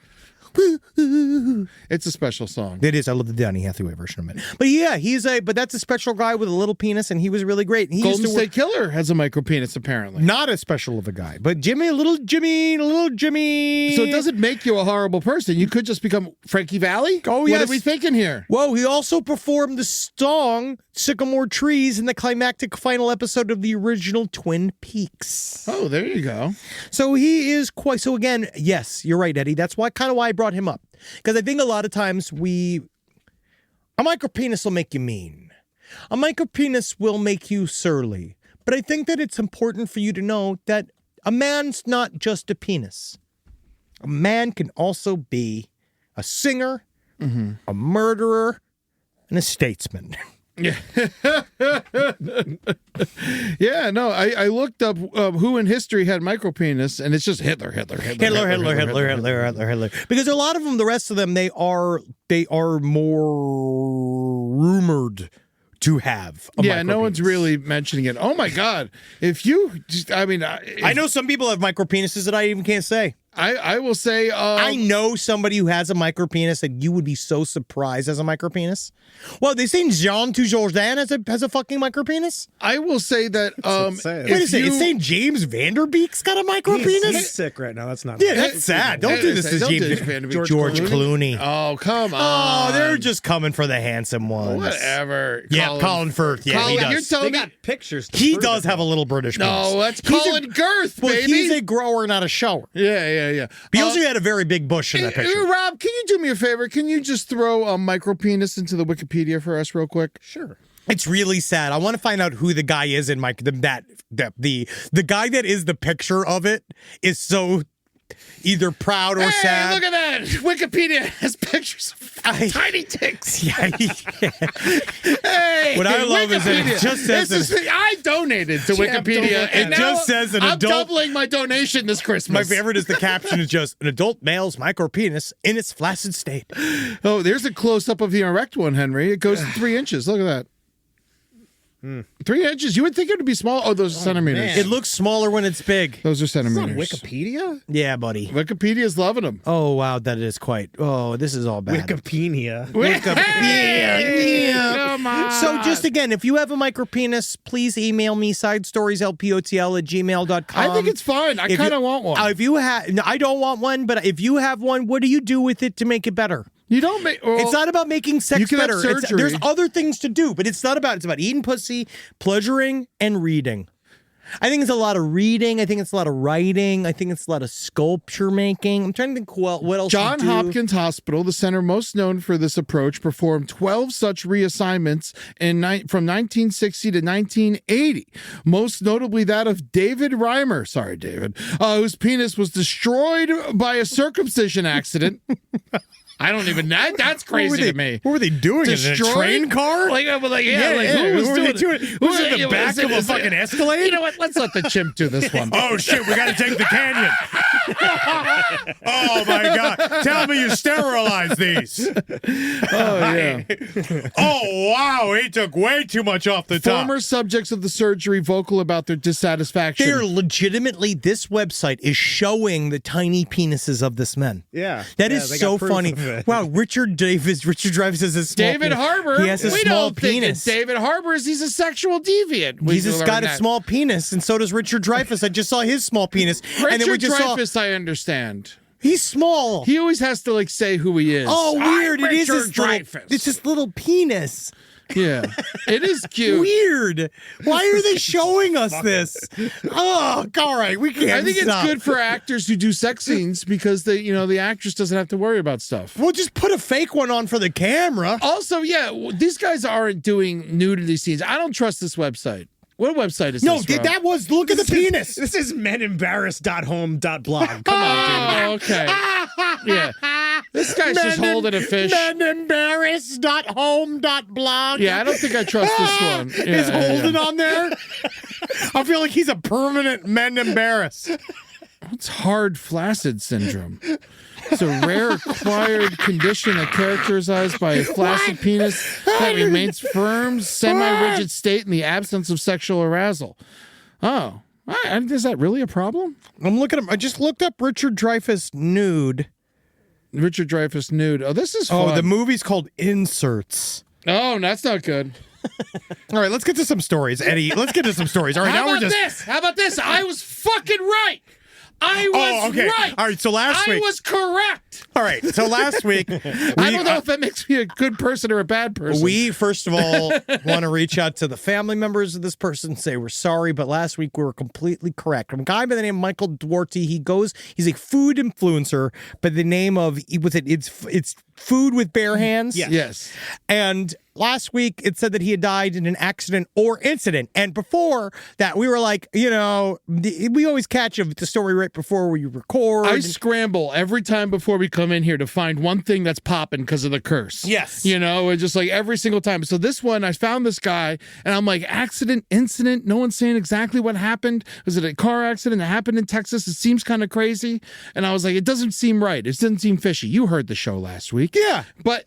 It's a special song.
It is. I love the Donny Hathaway version of it. But yeah, but that's a special guy with a little penis, and he was really great. He
Golden State Killer has a micropenis, apparently.
Not as special of a guy, but little Jimmy.
So it doesn't make you a horrible person. You could just become Frankie Valli?
Oh, yes.
What are we thinking here?
Whoa, he also performed the song Sycamore Trees in the climactic final episode of the original Twin Peaks.
Oh, there you go.
So he is quite, so again, yes, you're right, Eddie. That's why I brought him up. Because I think a lot of times a micropenis will make you mean. A micropenis will make you surly. But I think that it's important for you to know that a man's not just a penis. A man can also be a singer, a murderer, and a statesman.
Yeah. Yeah, no, I looked up who in history had micropenis, and it's just Hitler.
Because a lot of them, the rest of them, they are more rumored to have a micropenis.
No one's really mentioning it. Oh my God.
I know some people have micropenises that I even can't say.
I will say...
I know somebody who has a micropenis that you would be so surprised as a micropenis. Well, they saying Jean Dujardin has a fucking micropenis?
I will say that...
Wait a second, it's saying James Vanderbeek's got a micropenis?
He's sick right now. That's not...
Yeah, that's sad. Don't do this to James
Vanderbeek.
George Clooney.
Oh, come on.
Oh, they're just coming for the handsome ones.
Whatever.
Yeah, Colin Firth. Yeah,
Colin,
he does.
You're telling
They
me...
got pictures.
He does have a little British penis.
No, that's Colin Girth,
well,
baby.
he's a grower, not a shower.
Yeah.
But he also had a very big bush in that picture.
Rob, can you do me a favor? Can you just throw a micropenis into the Wikipedia for us real quick?
Sure.
It's really sad. I want to find out who the guy is in the guy that is the picture of it is so either proud or sad.
Look at that! Wikipedia has pictures of tiny dicks.
Yeah.
Hey,
what I love is that it just says
I donated to Wikipedia.
It just says an adult.
I'm doubling my donation this Christmas.
My favorite is the caption is just an adult male's micropenis in its flaccid state.
Oh, there's a close up of the erect one, Henry. It goes to 3 inches. Look at that. 3 inches. You would think it would be small. Oh, those are centimeters.
Man. It looks smaller when it's big.
Those are centimeters.
It's on Wikipedia?
Yeah, buddy.
Wikipedia's loving them.
Oh, wow. That is quite. Oh, this is all bad.
Wikipedia.
Come on.
So just again, if you have a micropenis, please email me sidestorieslpotl@gmail.com.
I think it's fine. I kind of want one.
If you have, no, I don't want one, but if you have one, what do you do with it to make it better?
You don't make. Well,
it's not about making sex
you can
better.
Have surgery.
There's other things to do, but it's not about. It's about eating pussy, pleasuring, and reading. I think it's a lot of reading. I think it's a lot of writing. I think it's a lot of sculpture making. I'm trying to think what else.
Johns Hopkins Hospital, the center most known for this approach, performed 12 such reassignments from 1960 to 1980. Most notably that of David Reimer, sorry, David, whose penis was destroyed by a circumcision accident. I don't even know. That's crazy to me.
What were they doing?
Destroyed?
In a train car?
Who was doing it?
Was it the back of a fucking Escalade?
You know what? Let's let the chimp do this one.
Oh, shit. We got to take the canyon. Oh, my God. Tell me you sterilized these.
Oh, yeah.
Oh, wow. He took way too much off the top.
Former subjects of the surgery vocal about their dissatisfaction.
They're legitimately, this website is showing the tiny penises of this men.
Yeah.
That is so funny. Wow, Richard Dreyfuss has a small
David
penis.
Harbour.
He has a small penis.
David Harbour he's a sexual deviant.
He's just got a small penis, and so does Richard Dreyfuss. I just saw his small penis. And then we just
Dreyfuss, I understand.
He's small.
He always has to say who he is.
Oh, weird. It is
Richard Dreyfuss.
It's his little penis.
Yeah, it is cute.
Weird. Why are they showing us this? Oh, all right, we can't.
I think
stop.
it's good for actors who do sex scenes because the actress doesn't have to worry about stuff.
We'll just put a fake one on for the camera.
Also, yeah, these guys aren't doing nudity scenes. I don't trust this website. What website is this?
No, that was look at the penis.
This is menembarrassed.home.blog. Come on, dude.
Okay. Yeah. This guy's just holding a fish.
Menembarrassed.home.blog.
Yeah, I don't think I trust this one. Yeah,
Is Holden on there? I feel like he's a permanent men embarrassed.
What's hard flaccid syndrome? It's a rare acquired condition characterized by a flaccid penis that remains firm, semi-rigid state in the absence of sexual arousal. Oh, is that really a problem?
I'm looking at. I just looked up Richard Dreyfuss nude.
Richard Dreyfuss nude. Oh, this is fun.
Oh, the movie's called Inserts.
Oh, that's not good.
All right, let's get to some stories, Eddie. Let's get to some stories. All right,
How about this? I was fucking right. I was right.
All right, so last week
I was correct.
All right, so last week
I don't know if that makes me a good person or a bad person.
We first of all want to reach out to the family members of this person, say we're sorry, but last week we were completely correct. A guy by the name of Michael Duarte, he's a food influencer by the name of it's food with bare hands.
Yes.
And last week, it said that he had died in an accident or incident. And before that, we were like, we always catch the story right before we record.
I scramble every time before we come in here to find one thing that's popping because of the curse.
Yes.
It's just like every single time. So this one, I found this guy, and I'm like, accident, incident, no one's saying exactly what happened. Was it a car accident that happened in Texas? It seems kind of crazy. And I was like, it doesn't seem right. It doesn't seem fishy. You heard the show last week.
Yeah.
But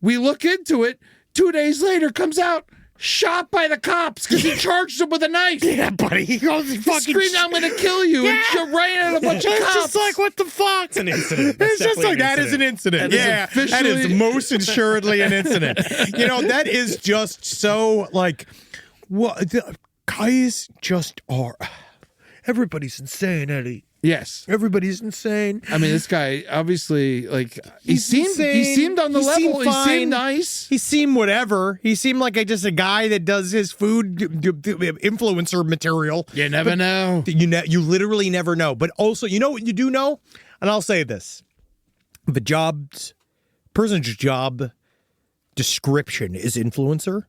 we look into it. 2 days later, comes out shot by the cops because he charged him with a knife.
Yeah, buddy. He
screamed, "I'm going to kill you!" and ran at a bunch of cops.
It's just like, what the fuck?
It's an incident.
It's just like that is an incident. That is most assuredly an incident. That is just so like, what the guys just are. Everybody's insane, Eddie.
Yes.
Everybody's insane.
I mean, this guy, obviously, he seemed on the level. He seemed nice.
He seemed whatever. He seemed like just a guy that does his food influencer material.
You never know.
You literally never know. But also, you know what you do know? And I'll say this. The person's job description is influencer.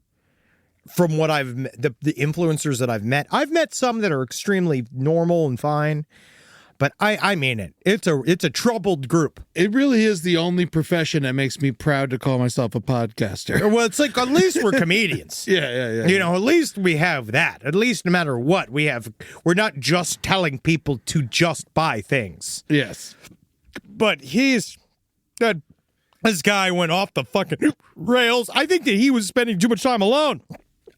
From what I've met, the influencers that I've met some that are extremely normal and fine. But I mean it. It's a troubled group.
It really is the only profession that makes me proud to call myself a podcaster.
Well, it's like at least we're comedians.
Yeah.
At least we have that. At least no matter what we're not just telling people to just buy things.
Yes.
But this guy went off the fucking rails. I think that he was spending too much time alone.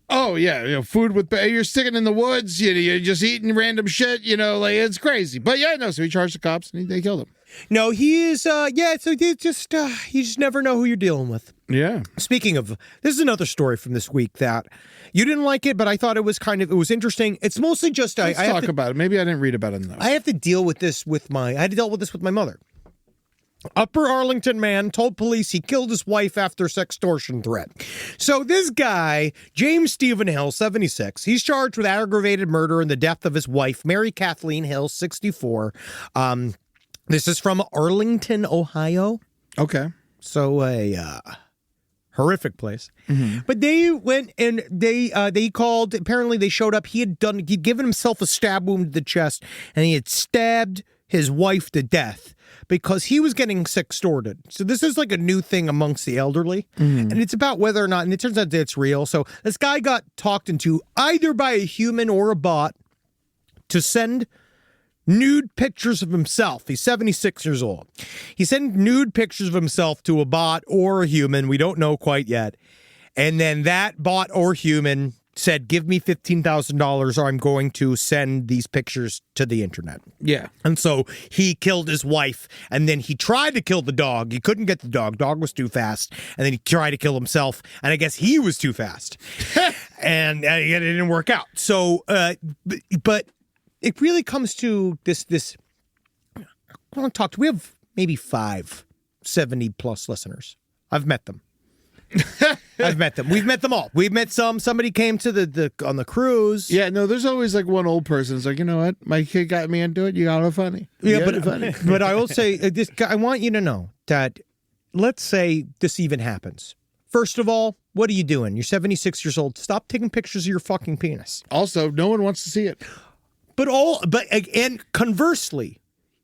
Oh, yeah, food you're sticking in the woods, you're just eating random shit, it's crazy. But so he charged the cops and they killed him.
No, he is, so you just never know who you're dealing with.
Yeah.
Speaking of, this is another story from this week that you didn't like it, but I thought it was interesting. It's mostly just,
Let's talk about it. Maybe I didn't read about it enough.
I have to deal with this I had to deal with this with my mother. Upper Arlington man told police he killed his wife after sextortion threat. So this guy, James Stephen Hill, 76, he's charged with aggravated murder and the death of his wife, Mary Kathleen Hill, 64. This is from Arlington, Ohio.
Okay.
So a horrific place. But they went and they called. Apparently, they showed up. He'd given himself a stab wound to the chest, and he had stabbed his wife to death because he was getting sextorted. So this is like a new thing amongst the elderly, and it's about whether or not. And it turns out that it's real. So this guy got talked into either by a human or a bot to send nude pictures of himself. He's 76 years old. He sent nude pictures of himself to a bot or a human. We don't know quite yet. And then that bot or human said, give me $15,000 or I'm going to send these pictures to the internet.
Yeah.
And so he killed his wife, and then he tried to kill the dog. He couldn't get the dog. Dog was too fast. And then he tried to kill himself, and I guess he was too fast. and it didn't work out. So, but it really comes to this. I want to talk to. We have maybe 5 70+ listeners. I've met them. I've met them. We've met them all. We've met some. Somebody came to the on the cruise.
Yeah, no, there's always like one old person. It's like, you know what? My kid got me into it. You got it funny.
Yeah, but I will say this. I want you to know that. Let's say this even happens. First of all, what are you doing? You're 76 years old. Stop taking pictures of your fucking penis.
Also, no one wants to see it.
And conversely,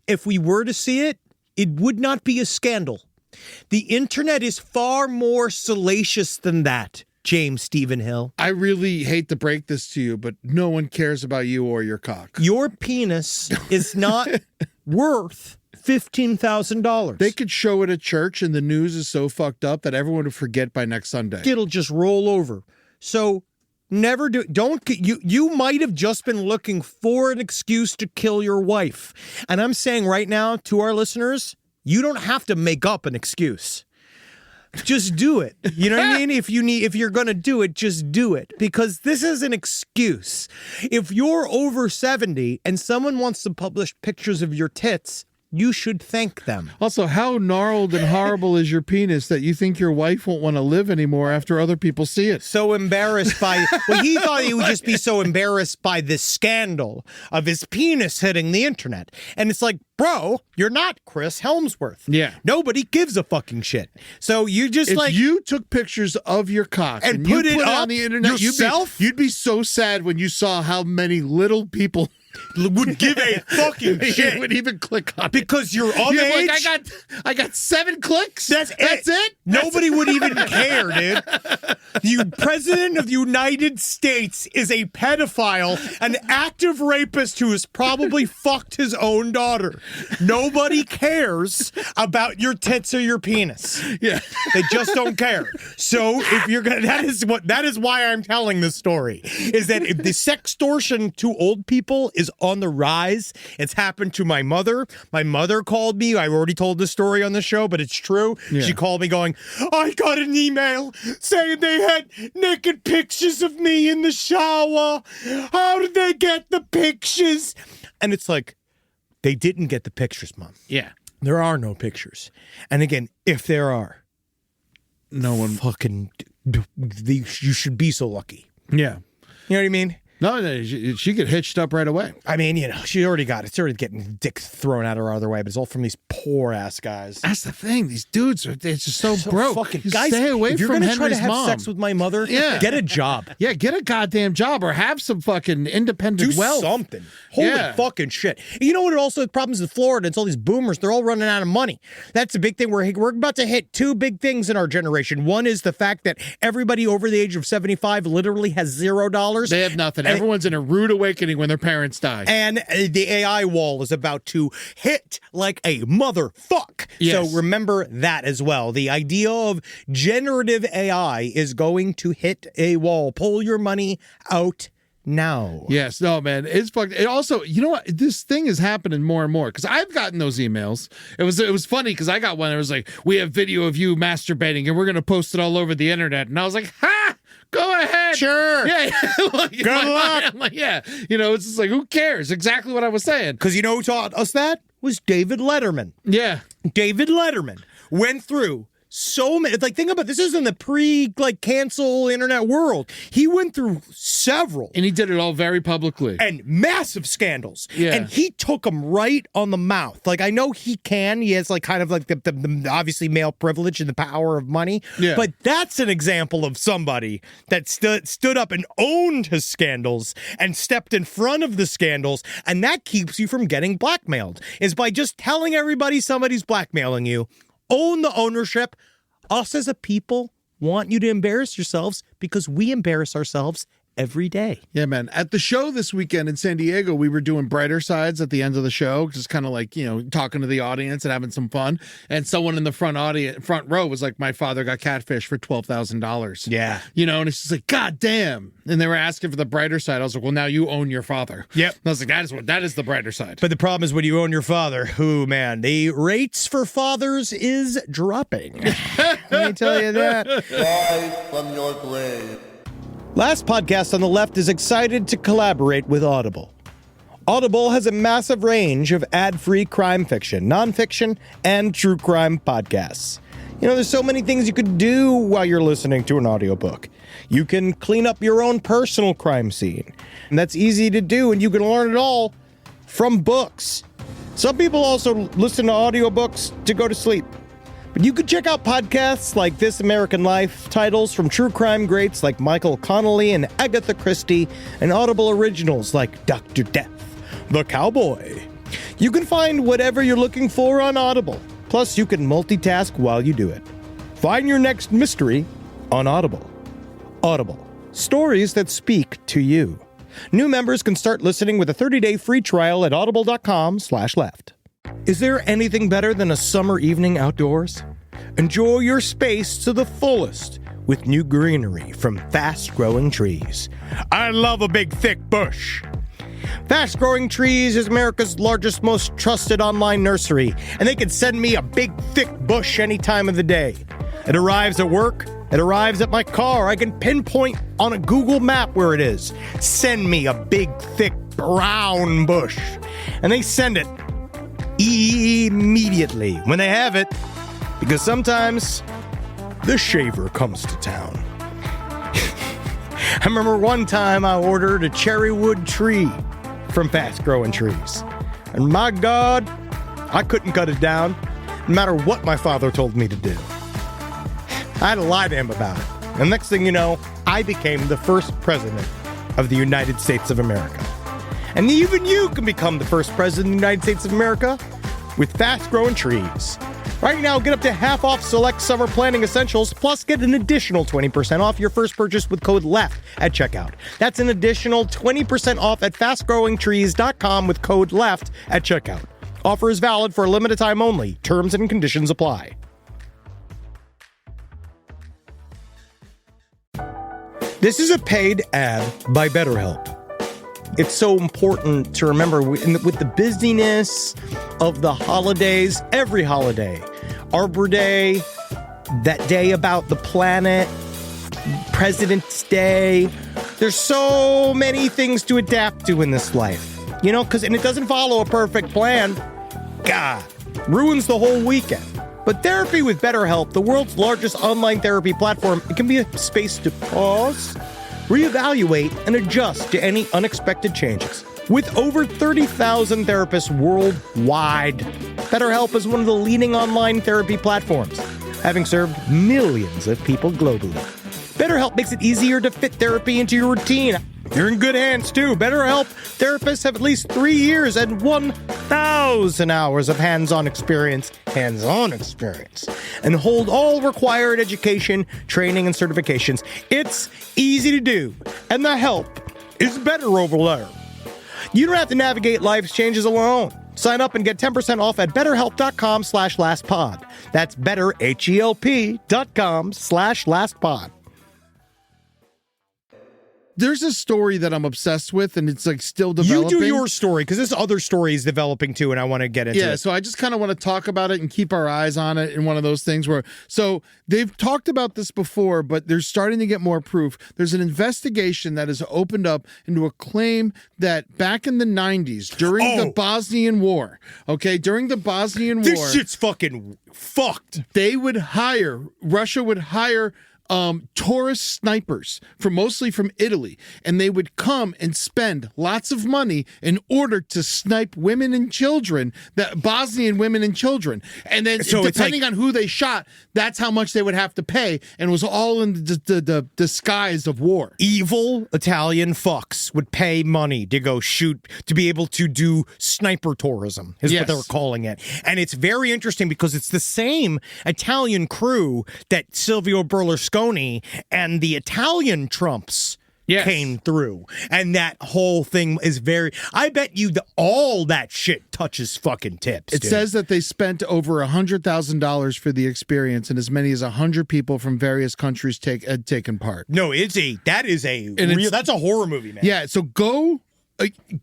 if we were to see it, it would not be a scandal. The internet is far more salacious than that, James Stephen Hill.
I really hate to break this to you, but no one cares about you or your cock.
Your penis is not worth $15,000.
They could show it at church, and the news is so fucked up that everyone would forget by next Sunday.
It'll just roll over. So never do. Don't you might have just been looking for an excuse to kill your wife. And I'm saying right now to our listeners, you don't have to make up an excuse. Just do it. You know what I mean? If you're going to do it, just do it, because this is an excuse. If you're over 70 and someone wants to publish pictures of your tits, you should thank them.
Also, how gnarled and horrible is your penis that you think your wife won't want to live anymore after other people see it?
So embarrassed by... Well, he thought he would just be so embarrassed by this scandal of his penis hitting the internet. And it's like, bro, you're not Chris Helmsworth.
Yeah.
Nobody gives a fucking shit. So you just
if you took pictures of your cock
and put it up
on the internet
yourself,
you'd be so sad when you saw how many little people
would give a fucking shit.
Would even click on
because you're of age.
Like, I got 7 clicks.
That's it. Nobody would even care, dude. The president of the United States is a pedophile, an active rapist who has probably fucked his own daughter. Nobody cares about your tits or your penis.
Yeah,
they just don't care. So if you're gonna, that is why I'm telling this story. Is that if the sextortion to old people is on the rise. It's happened to my mother. My mother called me. I already told this story on the show, but it's true. Yeah. She called me going, I got an email saying they had naked pictures of me in the shower. How did they get the pictures? And it's like, they didn't get the pictures, Mom.
Yeah.
There are no pictures. And again, if there are,
no one
fucking, you should be so lucky.
Yeah.
You know what I mean?
No, she get hitched up right away.
I mean, she already got it. It's already getting dick thrown at her other way, but it's all from these poor ass guys.
That's the thing. These dudes are just so broke.
Fucking guys,
stay away
if you're
from
gonna
Henry's
try to have
mom.
sex with my mother, get a job.
Yeah, get a goddamn job or have some fucking independent
Do
wealth.
something. Holy fucking shit. You know what also problems with Florida? It's all these boomers. They're all running out of money. That's a big thing. We're about to hit 2 big things in our generation. One is the fact that everybody over the age of 75 literally has $0.
They have nothing. Everyone's in a rude awakening when their parents die.
And the AI wall is about to hit like a motherfuck.
Yes.
So remember that as well. The idea of generative AI is going to hit a wall. Pull your money out now.
Yes, no, man, it's fucked. It also, you know what? This thing is happening more and more because I've gotten those emails. It was funny because I got one. It was like, we have video of you masturbating and we're going to post it all over the internet. And I was like, ha! Go ahead.
Sure.
Yeah.
Good luck.
I'm like, yeah. It's just like, who cares? Exactly what I was saying.
Because you know who taught us that? was David Letterman.
Yeah.
David Letterman went through so many, like, think about this is in the cancel internet world. He went through several.
And he did it all very publicly.
And massive scandals.
Yeah.
And he took them right on the mouth. Like, I know he has like kind of like the obviously male privilege and the power of money.
Yeah.
But that's an example of somebody that stood up and owned his scandals and stepped in front of the scandals. And that keeps you from getting blackmailed, is by just telling everybody somebody's blackmailing you. Own the ownership. Us as a people want you to embarrass yourselves because we embarrass ourselves every day.
Yeah, man. At the show this weekend in San Diego, we were doing brighter sides at the end of the show, just kind of like, talking to the audience and having some fun. And someone in the front row was like, my father got catfished for $12,000.
Yeah.
And it's just like, God damn. And they were asking for the brighter side. I was like, well, now you own your father.
Yep.
And I was like, that is the brighter side.
But the problem is when you own your father, man, the rates for fathers is dropping. Let me tell you that.
Rise from your grave.
Last Podcast on the Left is excited to collaborate with Audible. Audible has a massive range of ad-free crime fiction, nonfiction, and true crime podcasts. There's so many things you could do while you're listening to an audiobook. You can clean up your own personal crime scene, and that's easy to do, and you can learn it all from books. Some people also listen to audiobooks to go to sleep. But you could check out podcasts like This American Life, titles from true crime greats like Michael Connelly and Agatha Christie, and Audible originals like Dr. Death, The Cowboy. You can find whatever you're looking for on Audible. Plus, you can multitask while you do it. Find your next mystery on Audible. Audible. Stories that speak to you. New members can start listening with a 30-day free trial at audible.com/left. Is there anything better than a summer evening outdoors? Enjoy your space to the fullest with new greenery from Fast Growing Trees. I love a big, thick bush. Fast Growing Trees is America's largest, most trusted online nursery, and they can send me a big, thick bush any time of the day. It arrives at work. It arrives at my car. I can pinpoint on a Google map where it is. Send me a big, thick, brown bush. And they send it immediately when they have it, because sometimes the shaver comes to town. I remember one time I ordered a cherrywood tree from Fast Growing Trees, and my God, I couldn't cut it down no matter what my father told me to do. I had to lie to him about it, and next thing you know, I became the first president of the United States of America. And even you can become the first president of the United States of America with Fast Growing Trees. Right now, get up to half off select summer planning essentials, plus get an additional 20% off your first purchase with code LEFT at checkout. That's an additional 20% off at fastgrowingtrees.com with code LEFT at checkout. Offer is valid for a limited time only. Terms and conditions apply. This is a paid ad by BetterHelp. It's so important to remember with the busyness of the holidays, every holiday, Arbor Day, that day about the planet, President's Day. There's so many things to adapt to in this life, and it doesn't follow a perfect plan. God, ruins the whole weekend. But therapy with BetterHelp, the world's largest online therapy platform, it can be a space to pause, reevaluate, and adjust to any unexpected changes. With over 30,000 therapists worldwide, BetterHelp is one of the leading online therapy platforms, having served millions of people globally. BetterHelp makes it easier to fit therapy into your routine. You're in good hands, too. BetterHelp therapists have at least 3 years and 1,000 hours of hands-on experience, and hold all required education, training, and certifications. It's easy to do, and the help is better over there. You don't have to navigate life's changes alone. Sign up and get 10% off at betterhelp.com/lastpod. That's betterhelp.com/lastpod.
there's a story that I'm obsessed with, and it's like still developing.
You do your story, because this other story is developing too, and I want to get into it.
Yeah, so I just kind of want to talk about it and keep our eyes on it in one of those things where, so they've talked about this before, but they're starting to get more proof. There's an investigation that has opened up into a claim that back in the 90s, during the Bosnian War, during the Bosnian War.
This shit's fucking fucked.
Russia would hire tourist snipers mostly from Italy, and they would come and spend lots of money in order to snipe women and children, Bosnian women and children. And then depending on who they shot, that's how much they would have to pay, and it was all in the disguise of war.
Evil Italian fucks would pay money to go shoot, to be able to do sniper tourism, is what they were calling it. And it's very interesting because it's the same Italian crew that Silvio Berlusconi and the Italian Trumps came through. And that whole thing is I bet you all that shit touches fucking tips.
It says that they spent over $100,000 for the experience, and as many as 100 people from various countries had taken part.
No, that's a horror movie, man.
Yeah, so go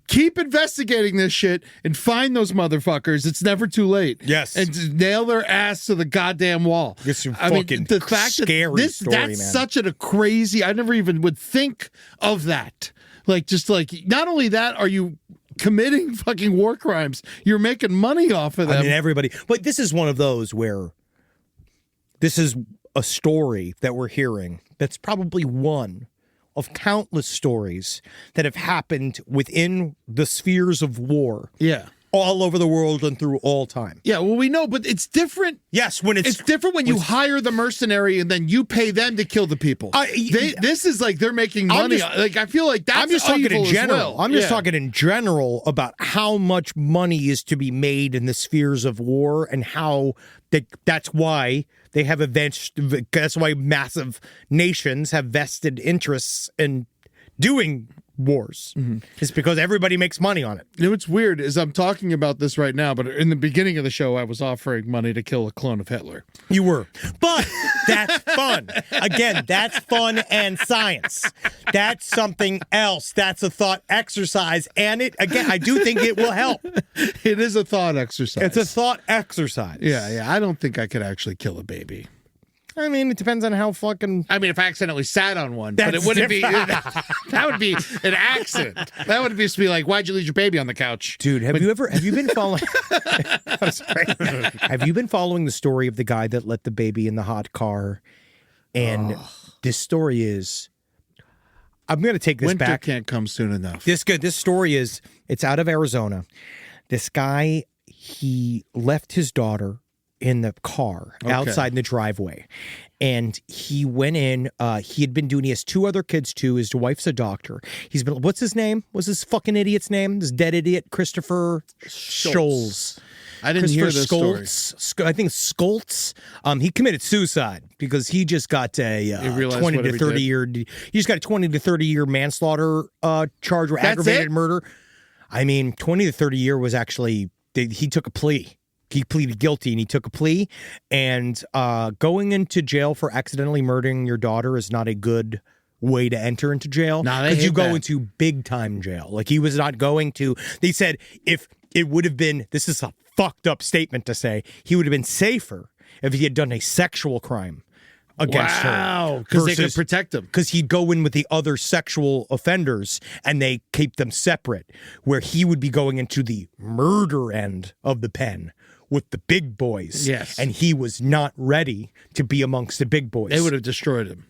keep investigating this shit and find those motherfuckers. It's never too late.
Yes.
And nail their ass to the goddamn wall.
It's the fact
scary
that story,
that's
man.
such a crazy, I never even would think of that. Not only that, are you committing fucking war crimes, you're making money off of them.
I mean, everybody. But this is one of those where this is a story that we're hearing that's probably one of countless stories that have happened within the spheres of war.
Yeah.
All over the world and through all time.
Yeah, well, we know, but it's different.
Yes, when it's
different when you hire the mercenary and then you pay them to kill the people. This is like they're making money. I feel like that's
I'm just talking in general.
Well.
I'm just talking in general about how much money is to be made in the spheres of war and how that's why they have that's why massive nations have vested interests in doing wars. It's because everybody makes money on it.
You know what's weird is I'm talking about this right now, but in the beginning of the show, I was offering money to kill a clone of Hitler.
You were. But that's fun. Again, that's fun and science. That's something else. That's a thought exercise. And I do think it will help.
It is a thought exercise.
It's a thought exercise.
Yeah. I don't think I could actually kill a baby.
I mean, it depends on how fucking...
I mean, if I accidentally sat on one, but it wouldn't be... That would be an accident. That would just be like, why'd you leave your baby on the couch?
Dude, have you been following... I'm sorry. Have you been following the story of the guy that let the baby in the hot car? And this story is... I'm going to take this back.
Winter can't come soon enough.
This story is... It's out of Arizona. This guy, he left his daughter in the car outside in the driveway, and he went in. He has 2 other kids too. His wife's a doctor. What's his name? What's this fucking idiot's name? This dead idiot, Christopher Scholes.
I didn't hear this story.
I think Skoltz. He committed suicide because he just got a 20 to 30 year. He just got a 20 to 30 year manslaughter charge or aggravated murder. I mean, 20 to 30 year was actually he took a plea. He pleaded guilty and he took a plea, and going into jail for accidentally murdering your daughter is not a good way to enter into jail, because you go into big time jail. Like, he was not going to. They said if it would have been, this is a fucked up statement to say, he would have been safer if he had done a sexual crime against her.
Because they could protect him.
Because he'd go in with the other sexual offenders and they keep them separate, where he would be going into the murder end of the pen with the big boys.
Yes.
And he was not ready to be amongst the big boys.
They would have destroyed him.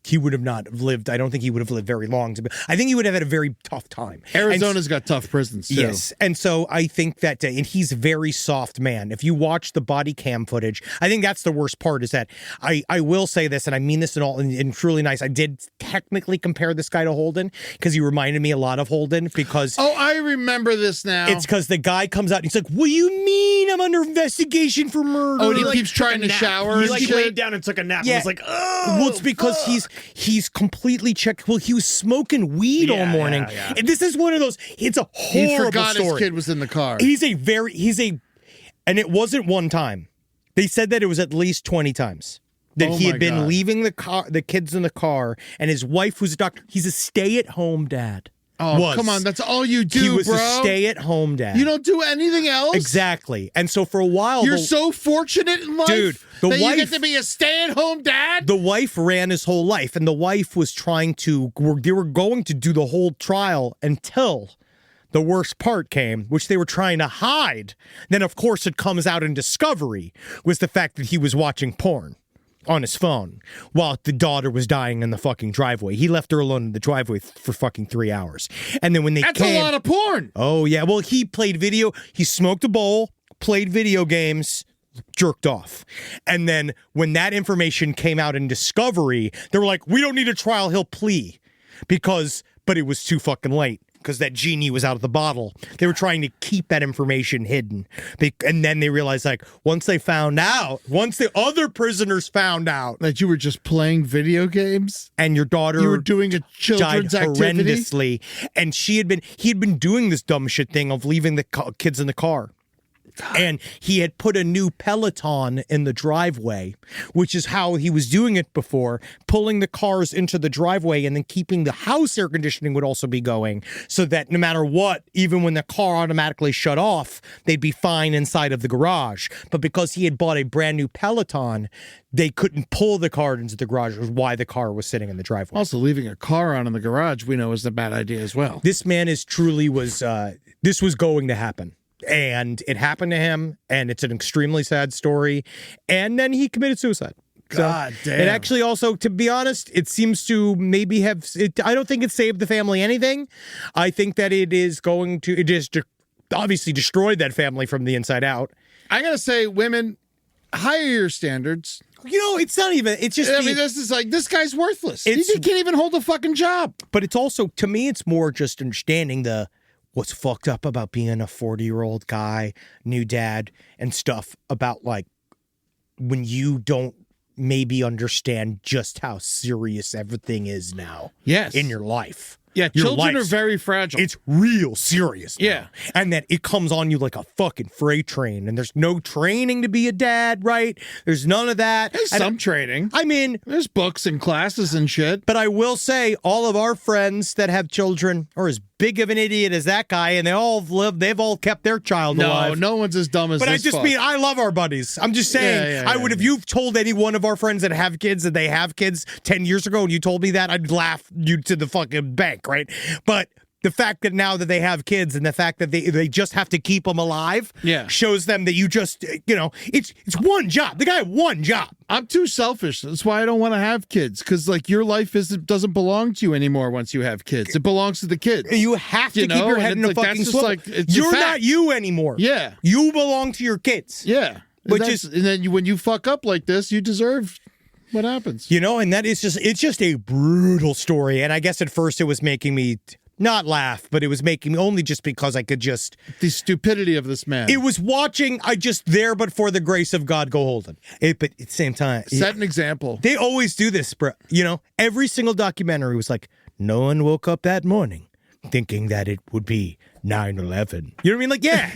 He would have not lived. I don't think he would have lived very long. I think he would have had a very tough time.
Arizona's got tough prisons, too.
Yes. And so I think that, and he's a very soft man. If you watch the body cam footage, I think that's the worst part, is that I will say this, and I mean this and truly nice. I did technically compare this guy to Holden, because he reminded me a lot of Holden, because...
Oh, I remember this now.
It's because the guy comes out and he's like, what do you mean I'm under investigation for murder?
Oh, and he keeps trying to shower.
He laid down and took a nap.
Yeah.
And was like, oh,
well, it's because he's completely checked. Well, he was smoking weed all morning.
Yeah.
And this is one of those, it's a horrible
He forgot
story.
his kid was in the car.
And it wasn't one time. They said that it was at least 20 times. That
Oh
he
my
had been
God.
leaving the kids in the car, and his wife was a doctor. He's a stay-at-home dad.
Oh, come on. That's all you do,
He was
bro.
a stay-at-home dad.
You don't do anything else?
Exactly. And so for a while...
You're so fortunate in life
Dude, the
that
wife...
you get to be a stay-at-home dad?
The wife ran his whole life, and the wife was trying to... They were going to do the whole trial until the worst part came, which they were trying to hide. Then, of course, it comes out in discovery, was the fact that he was watching porn on his phone while the daughter was dying in the fucking driveway. He left her alone in the driveway for fucking 3 hours. And then when they
That's a lot of porn.
Oh, yeah. Well, he played video. He smoked a bowl, played video games, jerked off. And then when that information came out in discovery, they were like, we don't need a trial. He'll plea. But it was too fucking late. Because that genie was out of the bottle. They were trying to keep that information hidden. And then they realized, like, once the other prisoners found out
that you were just playing video games
and your daughter
you were doing a children's
died
activity
horrendously, and he had been doing this dumb shit thing of leaving the kids in the car. And he had put a new Peloton in the driveway, which is how he was doing it before, pulling the cars into the driveway and then keeping the house air conditioning would also be going so that no matter what, even when the car automatically shut off, they'd be fine inside of the garage. But because he had bought a brand new Peloton, they couldn't pull the car into the garage, which was why the car was sitting in the driveway.
Also, leaving a car on in the garage, we know is a bad idea as well.
This man this was going to happen. And it happened to him, and it's an extremely sad story. And then he committed suicide.
God damn.
It actually also, to be honest, it seems to maybe have... I don't think it saved the family anything. I think that it just obviously destroyed that family from the inside out.
I gotta say, women, higher your standards.
You know, it's not even... It's just...
I mean, this is like, this guy's worthless. He can't even hold a fucking job.
But it's also, to me, it's more just understanding what's fucked up about being a 40-year-old guy, new dad, and stuff about, like, when you don't maybe understand just how serious everything is now.
Yes.
In your life.
Yeah,
Your
children are
life's-
very fragile.
It's real serious now.
Yeah.
And that it comes on you like a fucking freight train, and there's no training to be a dad, right? There's none of that.
There's
And
some training.
I mean...
There's books and classes and shit.
But I will say, all of our friends that have children are as big of an idiot as that guy, and they've all kept their child alive.
No one's as dumb as
But
this
I just
fuck.
mean, I love our buddies. I'm just saying, if you've told any one of our friends that have kids that they have kids 10 years ago and you told me that, I'd laugh you to the fucking bank, right? But the fact that now that they have kids and the fact that they just have to keep them alive shows them that you just, it's one job. The guy had one job.
I'm too selfish. That's why I don't want to have kids, because like your life doesn't belong to you anymore once you have kids. It belongs to the kids.
You have to keep your head in a fucking swivel. You're not you anymore.
Yeah.
You belong to your kids.
Yeah. And then when you fuck up like this, you deserve what happens.
And that is it's just a brutal story. And I guess at first it was making me not laugh, but it was making me only just because I could just...
The stupidity of this man.
It was watching, but for the grace of God, go hold him. But at the same time...
Set an example.
They always do this, bro. Every single documentary was like, no one woke up that morning thinking that it would be 9/11. You know what I mean? Like, yeah.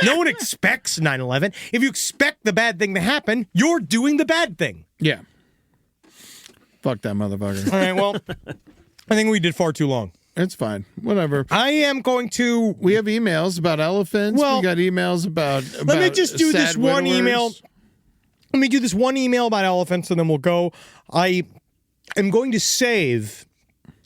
No one expects 9/11. If you expect the bad thing to happen, you're doing the bad thing.
Yeah. Fuck that motherfucker.
All right, well, I think we did far too long.
It's fine. Whatever.
I am going to...
We have emails about elephants.
Well,
we got emails about
let me just do this one
widowers.
email. Let me do this one email about elephants, and then we'll go. I am going to save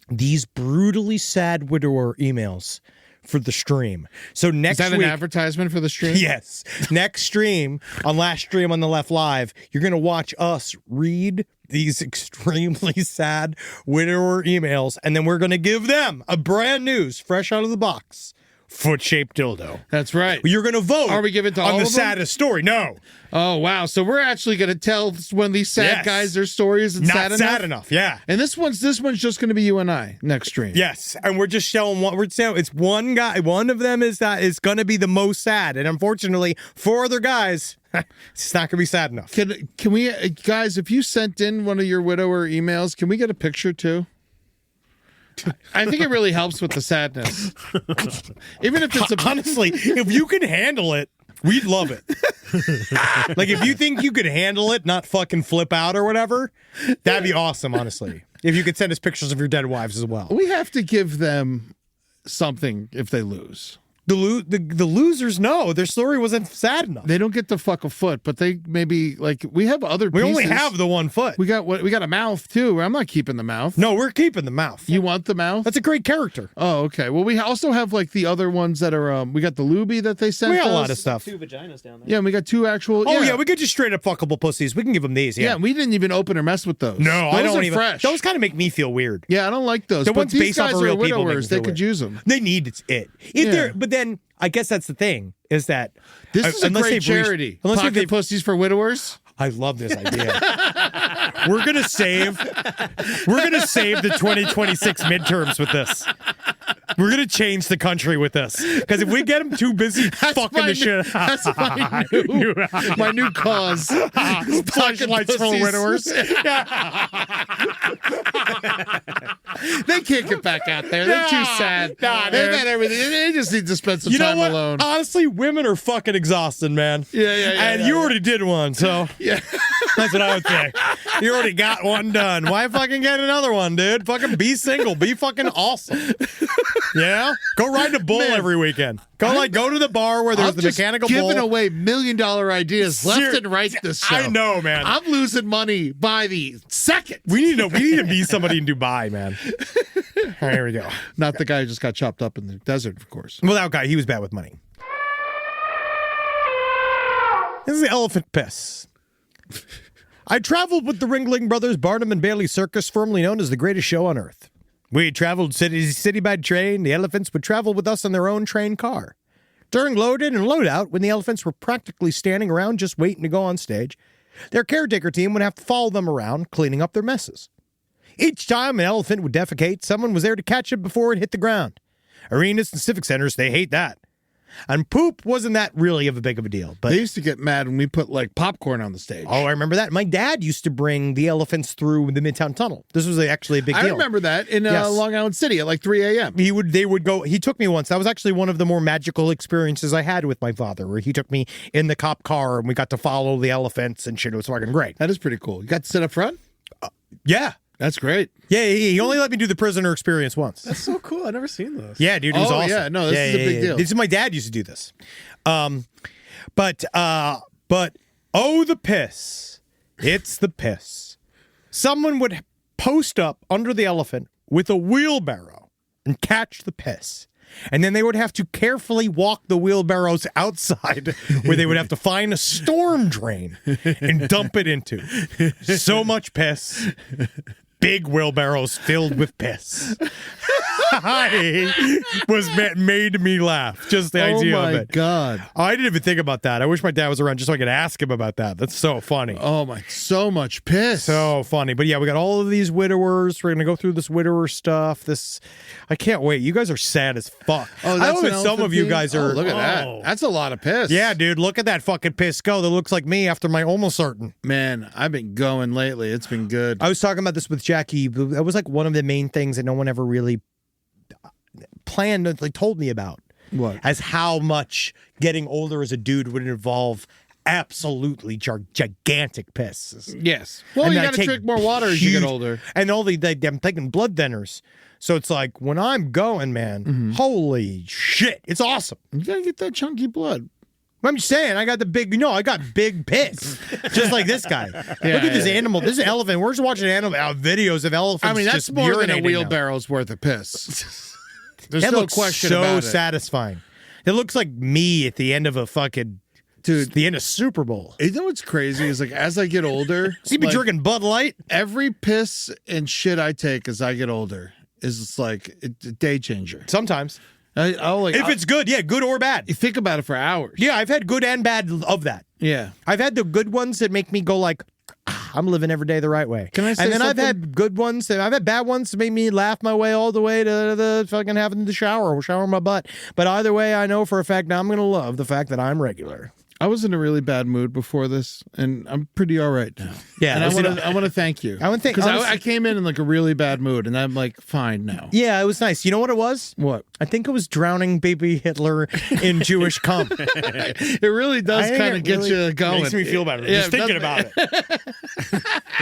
these brutally sad widower emails for the stream. So next week...
Is that an advertisement for the stream?
Yes. Next stream, on last stream on the Left Live, you're going to watch us read these extremely sad widower emails, and then we're going to give them a brand new, fresh out of the box, foot-shaped dildo.
That's right.
You're going to vote.
Are we giving to all
on the
of them?
saddest story? No.
Oh, wow. So we're actually going to tell one of these sad guys their stories and
Not sad enough. Yeah.
And this one's just going to be you and I next stream.
Yes, and we're just showing what we're saying. It's one guy. One of them is going to be the most sad, and unfortunately, 4 other guys, it's not going to be sad enough.
Can we, guys? If you sent in one of your widower emails, can we get a picture too? I think it really helps with the sadness. Even if it's
honestly, if you can handle it. We'd love it. Like, if you think you could handle it, not fucking flip out or whatever, that'd be awesome, honestly. If you could send us pictures of your dead wives as well.
We have to give them something if they lose.
The losers, no, their story wasn't sad enough.
They don't get to fuck a foot, but they maybe, like, we have other pieces.
We only have the one foot.
We got a mouth, too. I'm not keeping the mouth.
No, we're keeping the mouth.
You want the mouth?
That's a great character.
Oh, okay. Well, we also have, like, the other ones that are, we got the Luby that they sent
We got
us.
a lot of stuff.
2 vaginas down there.
Yeah, and we got 2 actual.
Oh, yeah, we could just straight up fuckable pussies. We can give them these,
Yeah, we didn't even open or mess with those.
No,
those
I don't
are
even.
fresh.
Those kind of make me feel weird.
Yeah, I don't like those.
The
but
ones
these
based off
guys
of
are
real people make
widowers.
me
They
feel
could
weird.
use them.
They need it. But then I guess that's the thing is that
This is a
unless
great
they've reached-
charity.
unless
Pocket
they've-
pussies for widowers.
I love this idea. We're gonna save the 2026 midterms with this. We're gonna change the country with this because if we get them too busy fucking the shit,
That's my new cause.
Flashlights for widowers.
They can't get back out there. They're too sad.
Nah,
They've
dude.
had everything. They just need to spend some
You know
time
what?
alone.
Honestly, women are fucking exhausting, man.
Yeah.
And you already did one, so
Yeah.
that's what I would say. You already got one done. Why fucking get another one, dude? Fucking be single. Be fucking awesome. Yeah? Go ride a bull every weekend. Go to the bar where there's
I'm
the
just
mechanical
giving
bull.
away $1 million ideas left and right this show.
I know, man.
I'm losing money by the second.
We need to be somebody in Dubai, man. All right, here we go.
Not the guy who just got chopped up in the desert, of course.
Well, that guy, he was bad with money. This is the elephant piss. I traveled with the Ringling Brothers Barnum and Bailey Circus, formerly known as the greatest show on earth. We traveled city to city by train. The elephants would travel with us in their own train car. During load-in and load-out, when the elephants were practically standing around just waiting to go on stage, their caretaker team would have to follow them around, cleaning up their messes. Each time an elephant would defecate, someone was there to catch it before it hit the ground. Arenas and civic centers, they hate that. And poop wasn't that really of a big of a deal. But
They used to get mad when we put, like, popcorn on the stage.
oh, I remember that. My dad used to bring the elephants through the Midtown Tunnel. This was actually a big deal.
I remember that in
Yes.
Long Island City at, like, 3 a.m.
They would go. He took me once. That was actually one of the more magical experiences I had with my father, where he took me in the cop car and we got to follow the elephants and shit. It was fucking great.
That is pretty cool. You got to sit up front?
Yeah.
That's great.
Yeah, he only let me do the prisoner experience once.
That's so cool. I've never seen this.
Yeah, dude, it was
Oh,
awesome.
yeah. No, this is a big deal.
This is my dad used to do this. But oh, the piss. It's the piss. Someone would post up under the elephant with a wheelbarrow and catch the piss. And then they would have to carefully walk the wheelbarrows outside where they would have to find a storm drain and dump it into. So much piss. Big wheelbarrows filled with piss. Made me laugh. Just the idea of it.
Oh, my God.
I didn't even think about that. I wish my dad was around just so I could ask him about that. That's so funny.
Oh, my. So much piss.
So funny. But yeah, we got all of these widowers. We're going to go through this widower stuff. I can't wait. You guys are sad as fuck.
Oh,
I
that's
know
an
that some
elephant
of you
theme?
guys are.
Oh, look at that. That's a lot of piss.
Yeah, dude. Look at that fucking piss go. That looks like me after my almost certain.
Man, I've been going lately. It's been good.
I was talking about this with Jackie. That was like one of the main things that no one ever really planned, like told me about.
What?
As how much getting older as a dude would involve absolutely gigantic pisses.
Yes. Well,
And
you
I
got to
take
drink more water as you get
huge-
older.
And I'm taking blood thinners. So it's like when I'm going, man, holy shit, it's awesome.
You got to get that chunky blood.
I'm just saying, I got big piss. Just like this guy. Look at this animal, this elephant. We're just watching videos of elephants.
I mean, that's
just
more than a
urinating now.
wheelbarrow's worth of piss. There's
That
no
looks
question
so
about it.
satisfying. It looks like me at the end of a fucking the end of Super Bowl.
You know what's crazy is, like, as I get older,
See me drinking Bud Light.
every piss and shit I take as I get older is like a day changer.
Sometimes.
If
It's good, yeah, good or bad.
you think about it for hours.
Yeah, I've had good and bad of that.
Yeah.
I've had the good ones that make me go like, I'm living every day the right way.
Can I say
And then
something?
I've had good ones. I've had bad ones to make me laugh my way all the way to the fucking having the shower my butt. But either way, I know for a fact now I'm going to love the fact that I'm regular.
I was in a really bad mood before this, and I'm pretty all right now.
Yeah,
and I want to thank you. Because I came in like a really bad mood, and I'm like fine now.
Yeah, it was nice. You know what it was?
What?
I think it was drowning baby Hitler in Jewish cum.
It really does kind of get you going.
Makes me feel better. Just thinking about it.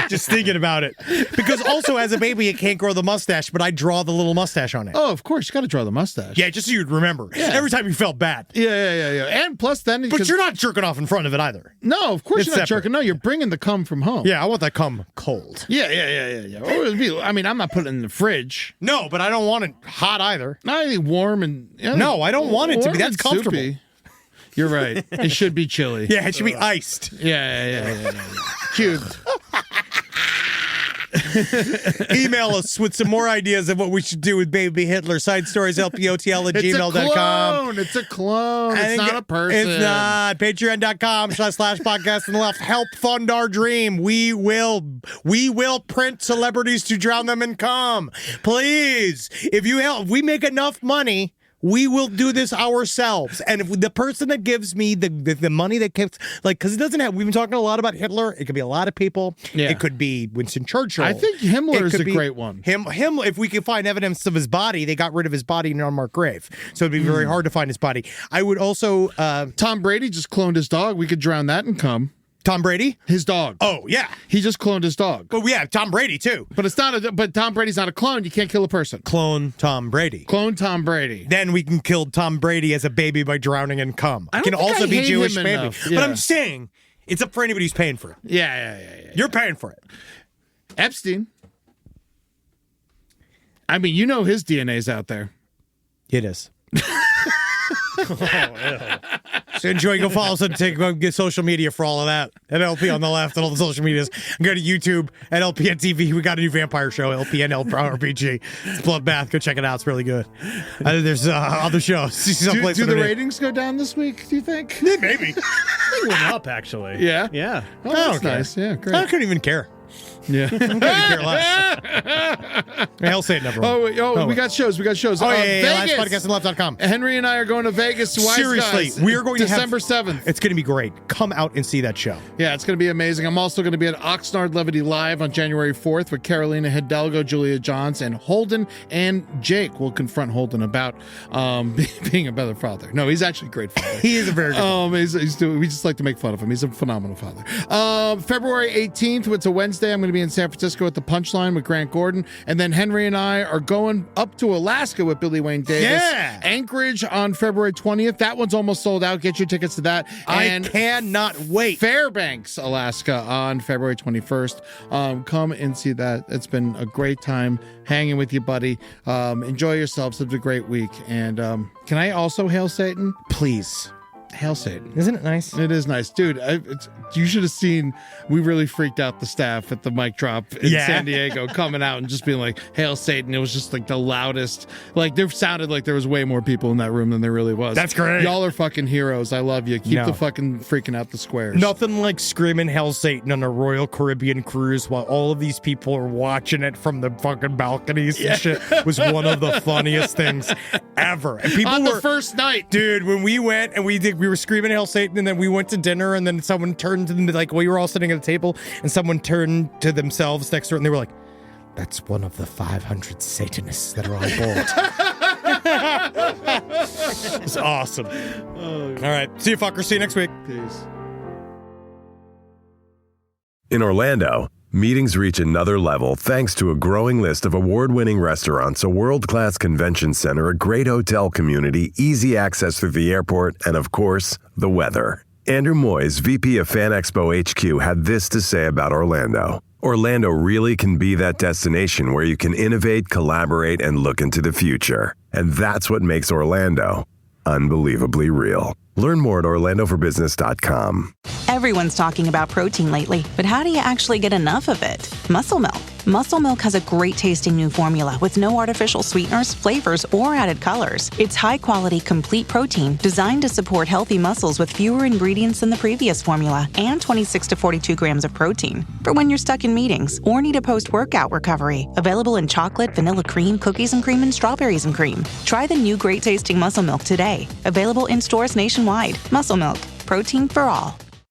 Just thinking about it. Because also as a baby, it can't grow the mustache, but I draw the little mustache on it.
Oh, of course, you got to draw the mustache.
Yeah, just so you'd remember. Yeah. Every time you felt bad.
Yeah. And plus then...
But you're not jerking off in front of it either.
No, of course
It's
you're not
separate.
jerking. No, you're bringing the cum from home.
Yeah, I want that cum cold.
Yeah. I mean, I'm not putting it in the fridge.
No, but I don't want it hot either.
Not anything warm and...
No, I don't want it to be. That's comfortable.
Soupy. You're right. It should be chilly.
Yeah, it should be iced.
Yeah. Cubed.
Email us with some more ideas of what we should do with baby Hitler. Side stories, lpotl@gmail.com.
It's a clone. It's not a person.
It's not. Patreon.com/podcast on the left. Help fund our dream. We will print celebrities to drown them in cum. Please, if you help, we make enough money. We will do this ourselves. And if the person that gives me the money that gives, like, because it doesn't have, we've been talking a lot about Hitler. It could be a lot of people.
Yeah.
It could be Winston Churchill.
I think Himmler is a great one.
Him, if we could find evidence of his body, they got rid of his body in an unmarked grave. So it'd be very hard to find his body. I would also...
Tom Brady just cloned his dog. We could drown that in cum.
Tom Brady?
His dog.
Oh, yeah.
He just cloned his dog.
But yeah, Tom Brady, too.
But it's not. But Tom Brady's not a clone. You can't kill a person.
Clone Tom Brady.
Clone Tom Brady.
Then we can kill Tom Brady as a baby by drowning in cum.
I
Can
don't think
also
I
be
hate
Jewish
him
baby.
enough.
But
Yeah.
I'm saying, it's up for anybody who's paying for it.
Yeah.
You're paying for it.
Epstein. I mean, you know his DNA's out there.
It is. So enjoy. Go follow us and get social media for all of that. At LP on the left and all the social medias. Go to YouTube at LPN TV. We got a new vampire show, LPN RPG. It's Bloodbath. Go check it out. It's really good. There's other shows.
Do the ratings go down this week, do you think?
Yeah, maybe.
They went up, actually.
Yeah?
Yeah.
Oh, that's nice. Yeah, great.
I couldn't even care.
Yeah.
I couldn't care less. Hell, say it never.
We got shows.
Vegas.
LastPodcastOnTheLeft.com. Henry and I are going to Vegas.
Seriously, we are going to
December 7th.
It's going to be great. Come out and see that show.
Yeah, it's going to be amazing. I'm also going to be at Oxnard Levity Live on January 4th with Carolina Hidalgo, Julia Johns, and Holden and Jake will confront Holden about being a better father. No, he's actually a great father.
He is a very good
we just like to make fun of him. He's a phenomenal father. February 18th, it's a Wednesday. I'm going to be in San Francisco at the Punchline with Grant Gordon. And then Henry and I are going up to Alaska with Billy Wayne Davis.
Yeah.
Anchorage on February 20th. That one's almost sold out. Get your tickets to that. And
I cannot wait.
Fairbanks, Alaska on February 21st. Come and see that. It's been a great time hanging with you, buddy. Enjoy yourselves. Have a great week. And can I also hail Satan?
Please.
Hail Satan.
Isn't it nice?
It is nice. Dude, you should have seen, we really freaked out the staff at the mic drop in San Diego coming out and just being like, Hail Satan. It was just like the loudest. Like, there sounded like there was way more people in that room than there really was.
That's great.
Y'all are fucking heroes. I love you. Keep the fucking freaking out the squares.
Nothing like screaming Hail Satan on a Royal Caribbean cruise while all of these people are watching it from the fucking balconies and shit was one of the funniest things ever. And people
on the first night.
Dude, when we went and we were screaming Hail Satan, and then we went to dinner, and then someone turned to them, like, we were all sitting at a table, and someone turned to themselves next to it, and they were like, that's one of the 500 Satanists that are on board. It's awesome. All right. See you, fuckers. See you next week.
Peace.
In Orlando, meetings reach another level thanks to a growing list of award-winning restaurants, a world-class convention center, a great hotel community, easy access through the airport, and of course, the weather. Andrew Moyes, VP of Fan Expo HQ, had this to say about Orlando. Orlando really can be that destination where you can innovate, collaborate, and look into the future. And that's what makes Orlando unbelievably real. Learn more at orlandoforbusiness.com.
Everyone's talking about protein lately, but how do you actually get enough of it? Muscle Milk. Muscle Milk has a great tasting new formula with no artificial sweeteners, flavors, or added colors. It's high quality, complete protein designed to support healthy muscles with fewer ingredients than the previous formula and 26 to 42 grams of protein for when you're stuck in meetings or need a post-workout recovery. Available in chocolate, vanilla cream, cookies and cream, and strawberries and cream. Try the new great tasting Muscle Milk today. Available in stores nationwide. Muscle Milk. protein for all.